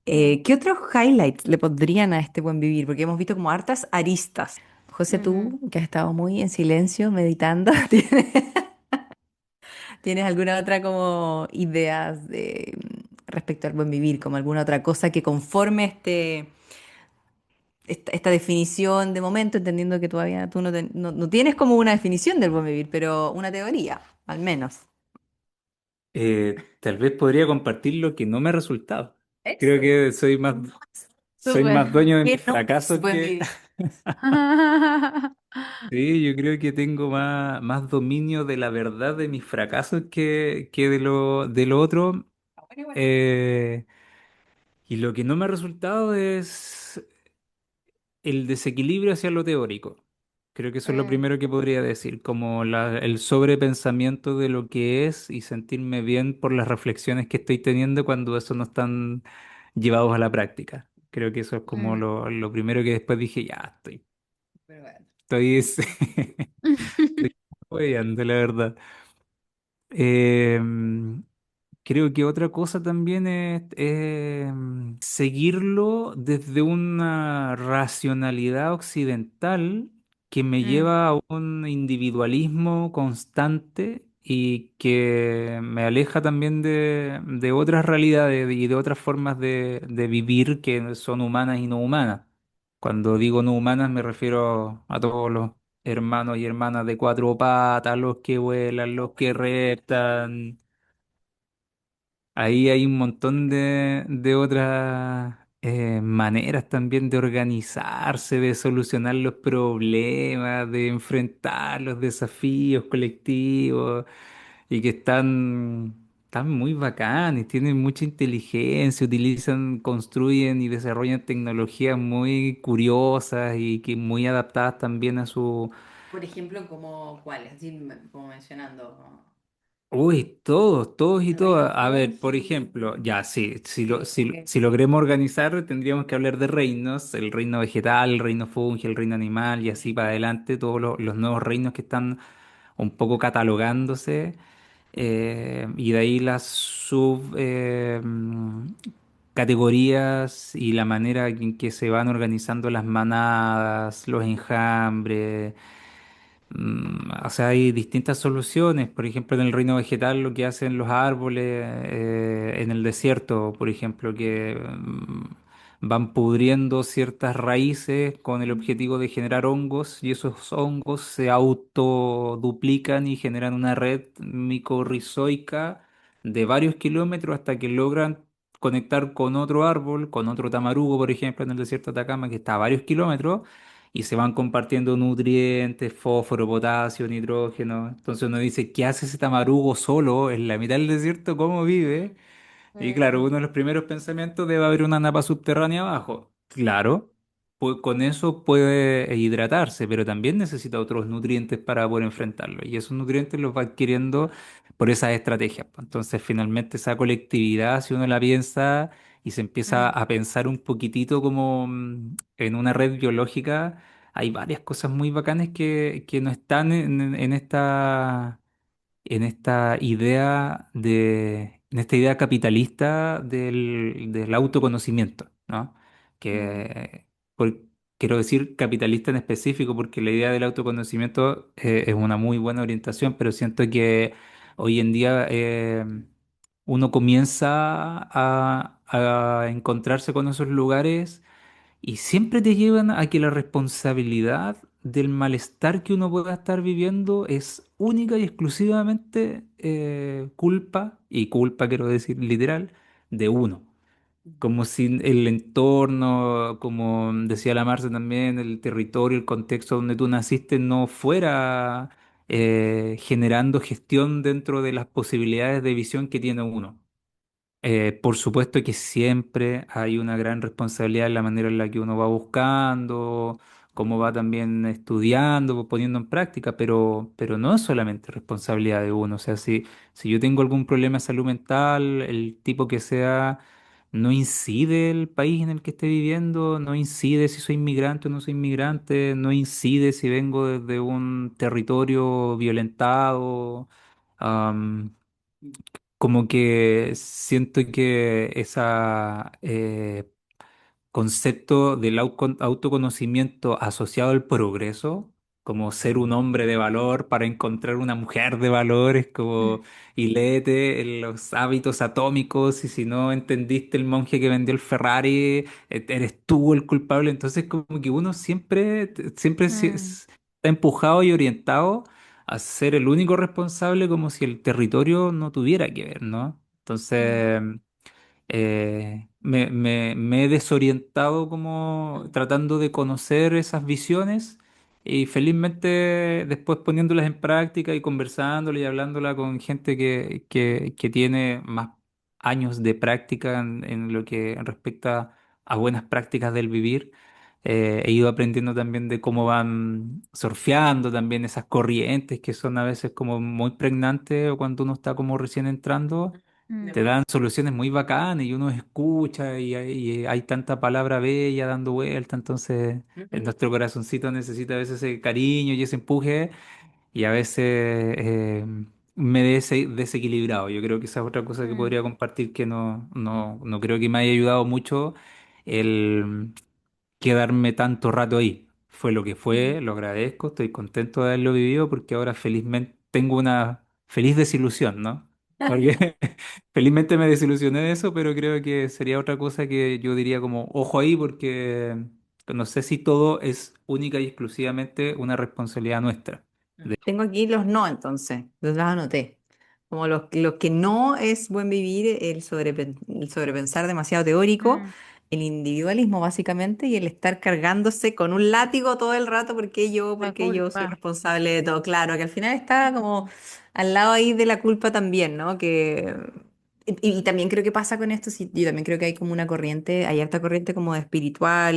Sí. ¿Qué otros highlights le pondrían a este buen vivir? Porque hemos visto como hartas aristas. José, Ujú. tú que has estado muy en silencio, meditando, ¿tienes alguna otra como ideas de, respecto al buen vivir, como alguna otra cosa que conforme esta definición de momento, entendiendo que todavía tú no tienes como una definición del buen vivir, pero una teoría, al menos? Tal vez podría compartir lo que no me ha resultado. Creo Eso. que soy Súper. más dueño de mis ¿Qué no es fracasos buen que... vivir? Sí, yo creo que tengo más dominio de la verdad de mis fracasos que de lo otro. Ah, bueno, igual. Eh, y lo que no me ha resultado es el desequilibrio hacia lo teórico. Creo que eso es lo Mm, primero que podría decir, como el sobrepensamiento de lo que es y sentirme bien por las reflexiones que estoy teniendo cuando eso no están llevados a la práctica. Creo que eso es como mm. lo primero que después dije, ya, Pero bueno. estoy, estoy hueveando, la verdad. Em, Creo que otra cosa también es seguirlo desde una racionalidad occidental que me Mm, lleva a un individualismo constante y que me aleja también de otras realidades y de otras formas de vivir que son humanas y no humanas. Cuando digo no humanas me refiero a todos los hermanos y hermanas de cuatro patas, los que vuelan, los que reptan. Ahí hay un montón de otras maneras también de organizarse, de solucionar los problemas, de enfrentar los desafíos colectivos y que están muy bacanes, tienen mucha inteligencia, utilizan, construyen y desarrollan tecnologías muy curiosas y que muy adaptadas también a su... Por ejemplo, como cuáles, así como mencionando Uy, todos y el reino todas. A ver, por Fungi. ejemplo, ya, sí, Ok. si lo queremos organizar, tendríamos que hablar de reinos, el reino vegetal, el reino fungi, el reino animal y así para adelante, todos los nuevos reinos que están un poco catalogándose, y de ahí las categorías y la manera en que se van organizando las manadas, los enjambres. O sea, hay distintas soluciones. Por ejemplo, en el reino vegetal lo que hacen los árboles en el desierto, por ejemplo, que van pudriendo ciertas raíces con el objetivo de generar hongos y esos hongos se autoduplican y generan una red micorrizoica de varios kilómetros hasta que logran conectar con otro árbol, con otro tamarugo, por ejemplo, en el desierto de Atacama, que está a varios kilómetros y se van compartiendo nutrientes, fósforo, potasio, nitrógeno. Entonces uno dice, ¿qué hace ese tamarugo solo en la mitad del desierto? ¿Cómo vive? Y claro, mm, uno de los primeros pensamientos debe haber una napa subterránea abajo. Claro, pues con eso puede hidratarse, pero también necesita otros nutrientes para poder enfrentarlo. Y esos nutrientes los va adquiriendo por esas estrategias. Entonces, finalmente, esa colectividad, si uno la piensa y se empieza mm, a pensar un poquitito como en una red biológica, hay varias cosas muy bacanas que no están en esta idea capitalista del autoconocimiento, ¿no? mm, Que quiero decir capitalista en específico porque la idea del autoconocimiento es una muy buena orientación, pero siento que hoy en día uno comienza a encontrarse con esos lugares y siempre te llevan a que la responsabilidad del malestar que uno pueda estar viviendo es única y exclusivamente culpa, y culpa quiero decir literal, de uno. Como si el entorno, como decía la Marce también, el territorio, el contexto donde tú naciste no fuera generando gestión dentro de las posibilidades de visión que tiene uno. Por supuesto que siempre hay una gran responsabilidad en la manera en la que uno va buscando, cómo va también estudiando, poniendo en práctica, pero no es solamente responsabilidad de uno. O sea, si yo tengo algún problema de salud mental, el tipo que sea, no incide el país en el que esté viviendo, no incide si soy inmigrante o no soy inmigrante, no incide si vengo desde un territorio violentado. Como que siento que esa concepto del autoconocimiento asociado al progreso, como ser un hombre de valor para encontrar una mujer de valor, es como, y léete en los hábitos atómicos, y si no entendiste el monje que vendió el Ferrari, eres tú el culpable. Entonces como que uno siempre Mm, está empujado y orientado a ser el único responsable como si el territorio no tuviera que ver, ¿no? mm, Entonces me he desorientado como tratando de conocer esas visiones y felizmente después poniéndolas en práctica y conversándolas y hablándola con gente que tiene más años de práctica en lo que respecta a buenas prácticas del vivir. He ido aprendiendo también de cómo van surfeando también esas corrientes que son a veces como muy pregnantes o cuando uno está como recién entrando mm, te dan soluciones muy bacanas y uno escucha y hay tanta palabra bella dando vuelta, entonces nuestro corazoncito necesita a veces ese cariño y ese empuje y a veces me desequilibrado. Yo creo que esa es otra cosa que mm, podría compartir que no creo que me haya ayudado mucho el quedarme tanto rato ahí. Fue lo que mm, fue, lo agradezco, estoy contento de haberlo vivido porque ahora felizmente tengo una feliz desilusión, ¿no? Porque felizmente me desilusioné de eso, pero creo que sería otra cosa que yo diría como ojo ahí porque no sé si todo es única y exclusivamente una responsabilidad nuestra. Tengo aquí los no, entonces, los anoté. Como los que no es buen vivir, el sobrepensar demasiado teórico, mm. el individualismo básicamente y el estar cargándose con un látigo todo el rato La porque yo soy culpa. responsable de todo. Claro, que al final está como al lado ahí de la culpa también, ¿no? Y también creo que pasa con esto, sí, yo también creo que hay como una corriente, hay harta corriente como de espiritual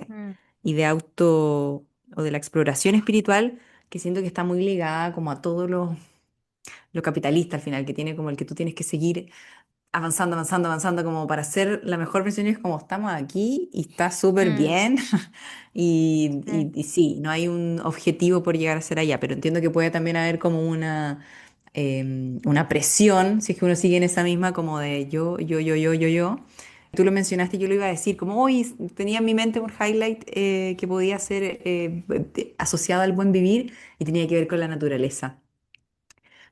Mm, y de auto o de la exploración espiritual que siento que está muy ligada como a todo lo capitalista al final, que tiene como el que tú tienes que seguir avanzando, avanzando, avanzando como para ser la mejor versión y es como estamos aquí y está súper mm, bien sí, y sí, no hay un objetivo por llegar a ser allá, pero entiendo que puede también haber como una presión, si es que uno sigue en esa misma como de yo. Tú lo mencionaste, y yo lo iba a decir, como hoy tenía en mi mente un highlight que podía ser asociado al buen vivir y tenía que ver con la naturaleza.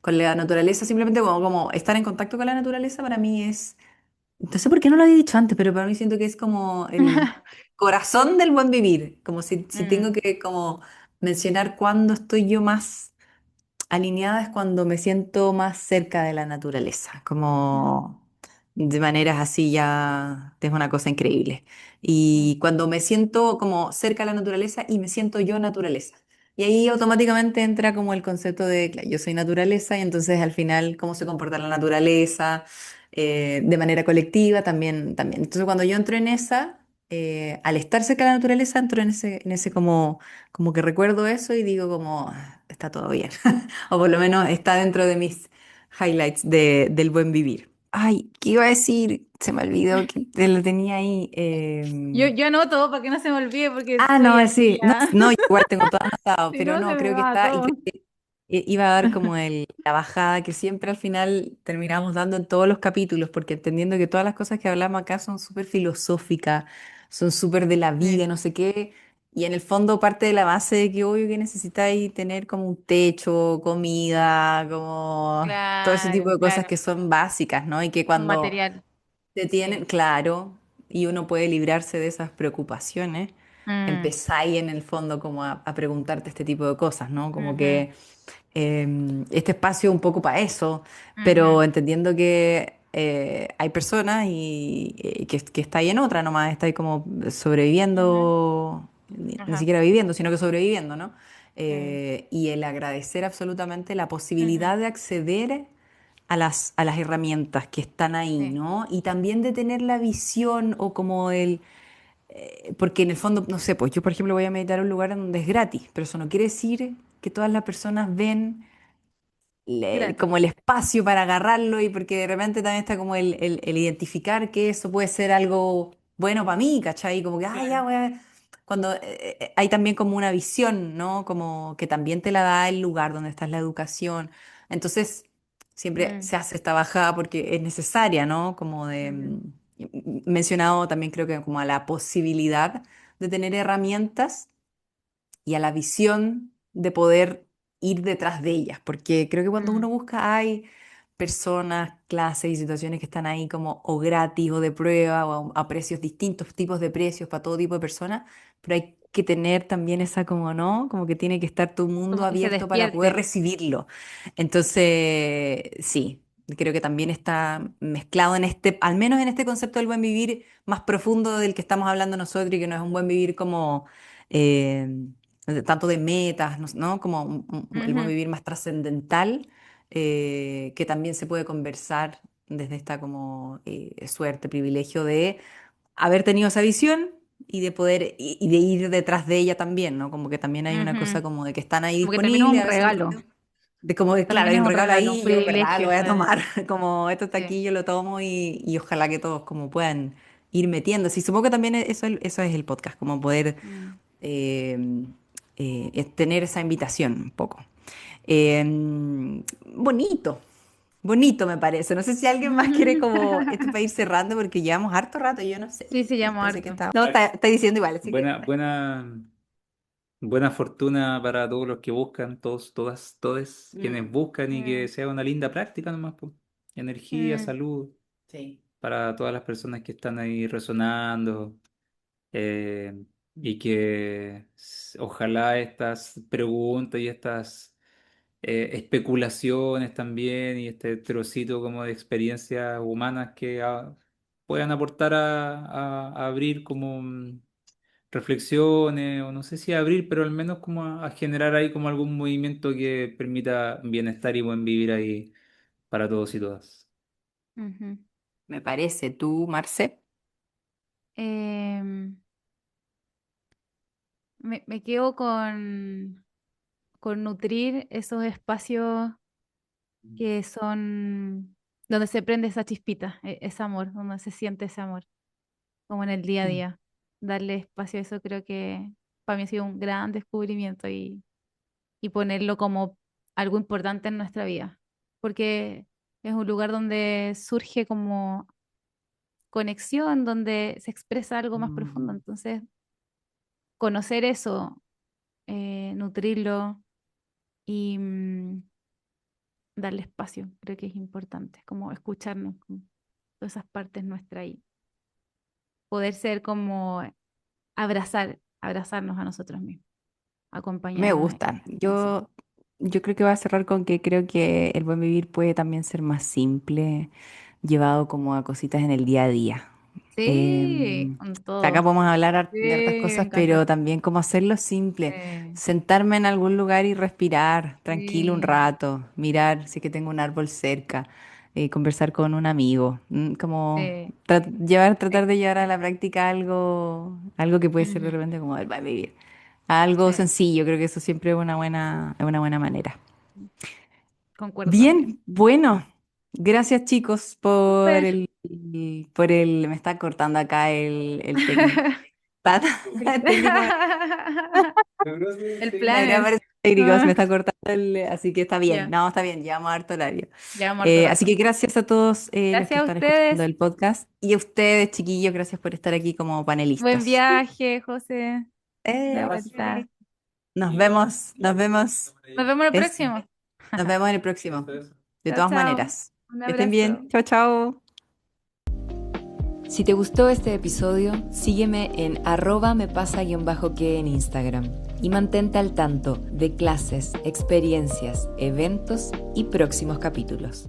Con la naturaleza, simplemente como estar en contacto con la naturaleza para mí es, no sé por qué no lo había dicho antes, pero para mí siento que es como el corazón del buen vivir, como si mm, tengo que como mencionar cuándo estoy yo más alineada es cuando me siento más cerca de la naturaleza, mm, como de maneras así ya es una cosa increíble. mm, Y cuando me siento como cerca de la naturaleza y me siento yo naturaleza. Y ahí automáticamente entra como el concepto de, claro, yo soy naturaleza y entonces al final cómo se comporta la naturaleza de manera colectiva también. Entonces cuando yo entro en esa, al estar cerca de la naturaleza, entro en ese como que recuerdo eso y digo como, "Ah, está todo bien." O por lo menos está dentro de mis highlights del buen vivir. Ay, ¿qué iba a decir? Se me olvidó que te lo tenía ahí. Yo anoto para que no se me olvide porque Ah, soy no, así sí, no, ya. no, igual tengo todo anotado, Si pero no, se no, me creo que va está, y todo. creo que iba a dar como la bajada que siempre al final terminamos dando en todos los capítulos, porque entendiendo que todas las cosas que hablamos acá son súper filosóficas, son súper de la vida, Sí, no sé qué, y en el fondo parte de la base de que obvio que necesitáis tener como un techo, comida, como todo ese tipo claro, de cosas claro. que son básicas, ¿no? Y que Un cuando material. te Sí. tienen, claro, y uno puede librarse de esas preocupaciones. Mm, empezáis en el fondo como a preguntarte este tipo de cosas, ¿no? Como ujú, que este espacio es un poco para eso, ujú, pero entendiendo que hay personas que está ahí en otra nomás, está ahí como ujú. sobreviviendo, ni Ajá, siquiera viviendo, sino que sobreviviendo, ¿no? sí. Y el agradecer absolutamente la Ujú, posibilidad de acceder a las herramientas que están ahí, sí. ¿no? Y también de tener la visión o como porque en el fondo, no sé, pues yo por ejemplo voy a meditar a un lugar en donde es gratis, pero eso no quiere decir que todas las personas ven Gratis. como el espacio para agarrarlo y porque de repente también está como el identificar que eso puede ser algo bueno para mí, ¿cachai? Como que, ah, ya, Claro. cuando hay también como una visión, ¿no? Como que también te la da el lugar donde está la educación. Entonces, siempre Mm, se hace esta bajada porque es necesaria, ¿no? Como ujú, mencionado también creo que como a la posibilidad de tener herramientas y a la visión de poder ir detrás de ellas, porque creo que cuando uno mm, busca hay personas, clases y situaciones que están ahí como o gratis o de prueba o a precios distintos, tipos de precios para todo tipo de personas, pero hay que tener también esa como, ¿no? Como que tiene que estar tu mundo como que se abierto para poder despierte. recibirlo. Entonces, sí. Creo que también está mezclado en este, al menos en este concepto del buen vivir más profundo del que estamos hablando nosotros y que no es un buen vivir como eh, tanto de metas, ¿no? ¿no? Como el buen Ujú, vivir más trascendental, que también se puede conversar desde esta como suerte, privilegio de haber tenido esa visión y de poder y de ir detrás de ella también, ¿no? Como que también hay una cosa ujú. como de que están ahí Como que también es disponibles, un a veces los regalo. videos, de como que, claro, También hay es un un regalo regalo, un ahí, yo, ¿verdad? Lo privilegio voy a estar en. tomar, como esto está Sí. aquí, yo lo tomo y ojalá que todos como puedan ir metiendo. Sí, supongo que también eso es el podcast, como poder Mm. eh, es tener esa invitación un poco. Eh, bonito, bonito me parece. No sé si alguien más quiere como esto para ir cerrando porque llevamos harto rato, yo no sé. Sí, se llama Parece que harto. está. No, está diciendo igual, así que. Buena fortuna para todos los que buscan, todos, todas, todes, quienes Mm, buscan y que Mm, sea una linda práctica nomás, pues. Energía, mm, salud, sí. para todas las personas que están ahí resonando, eh, y que ojalá estas preguntas y estas especulaciones también y este trocito como de experiencias humanas que puedan aportar a abrir como reflexiones, o no sé si abrir, pero al menos como a generar ahí como algún movimiento que permita bienestar y buen vivir ahí para todos y todas. ujú. Me parece, tú, Marce. Em, me quedo con nutrir esos espacios que son donde se prende esa chispita, ese amor, donde se siente ese amor, como en el día a Mm. día. Darle espacio a eso creo que para mí ha sido un gran descubrimiento y ponerlo como algo importante en nuestra vida, porque es un lugar donde surge como conexión, donde se expresa algo más profundo. Mm. Entonces, conocer eso, nutrirlo y darle espacio, creo que es importante, como escucharnos, como todas esas partes nuestras y poder ser como abrazarnos a nosotros mismos, Me acompañarnos gusta. en eso. Yo creo que va a cerrar con que creo que el buen vivir puede también ser más simple, llevado como a cositas en el día a día. Sí, Em, con Acá todo. podemos hablar Sí, de hartas me cosas, encanta. pero también como hacerlo simple. Sí, Sentarme en algún lugar y respirar tranquilo un sí, rato, mirar si es que tengo un árbol cerca, conversar con un amigo, como sí, tratar sí. de llevar a la práctica algo que puede ser de Ujú, repente como el buen vivir. Algo sí, sencillo, creo que eso siempre es una buena manera. concuerdo también. Bien, bueno, gracias chicos Súper. me está cortando acá el técnico. El, El técnico el me debería planner. aparecer técnicos, me Ah, está cortando así que está bien, ya, no, está bien, llevamos harto horario. ya muerto Así rato. que gracias a todos los que Gracias a están escuchando ustedes. el podcast y a ustedes, chiquillos, gracias por estar aquí como Buen panelistas. viaje, José. De vuelta. Nos vemos, Nos vemos el eso, próximo. nos vemos en el próximo, de Chao, todas chao. maneras. Un Que estén abrazo. bien, chao, chao. Si te gustó este episodio, sígueme en @mepasa_que en Instagram y mantente al tanto de clases, experiencias, eventos y próximos capítulos.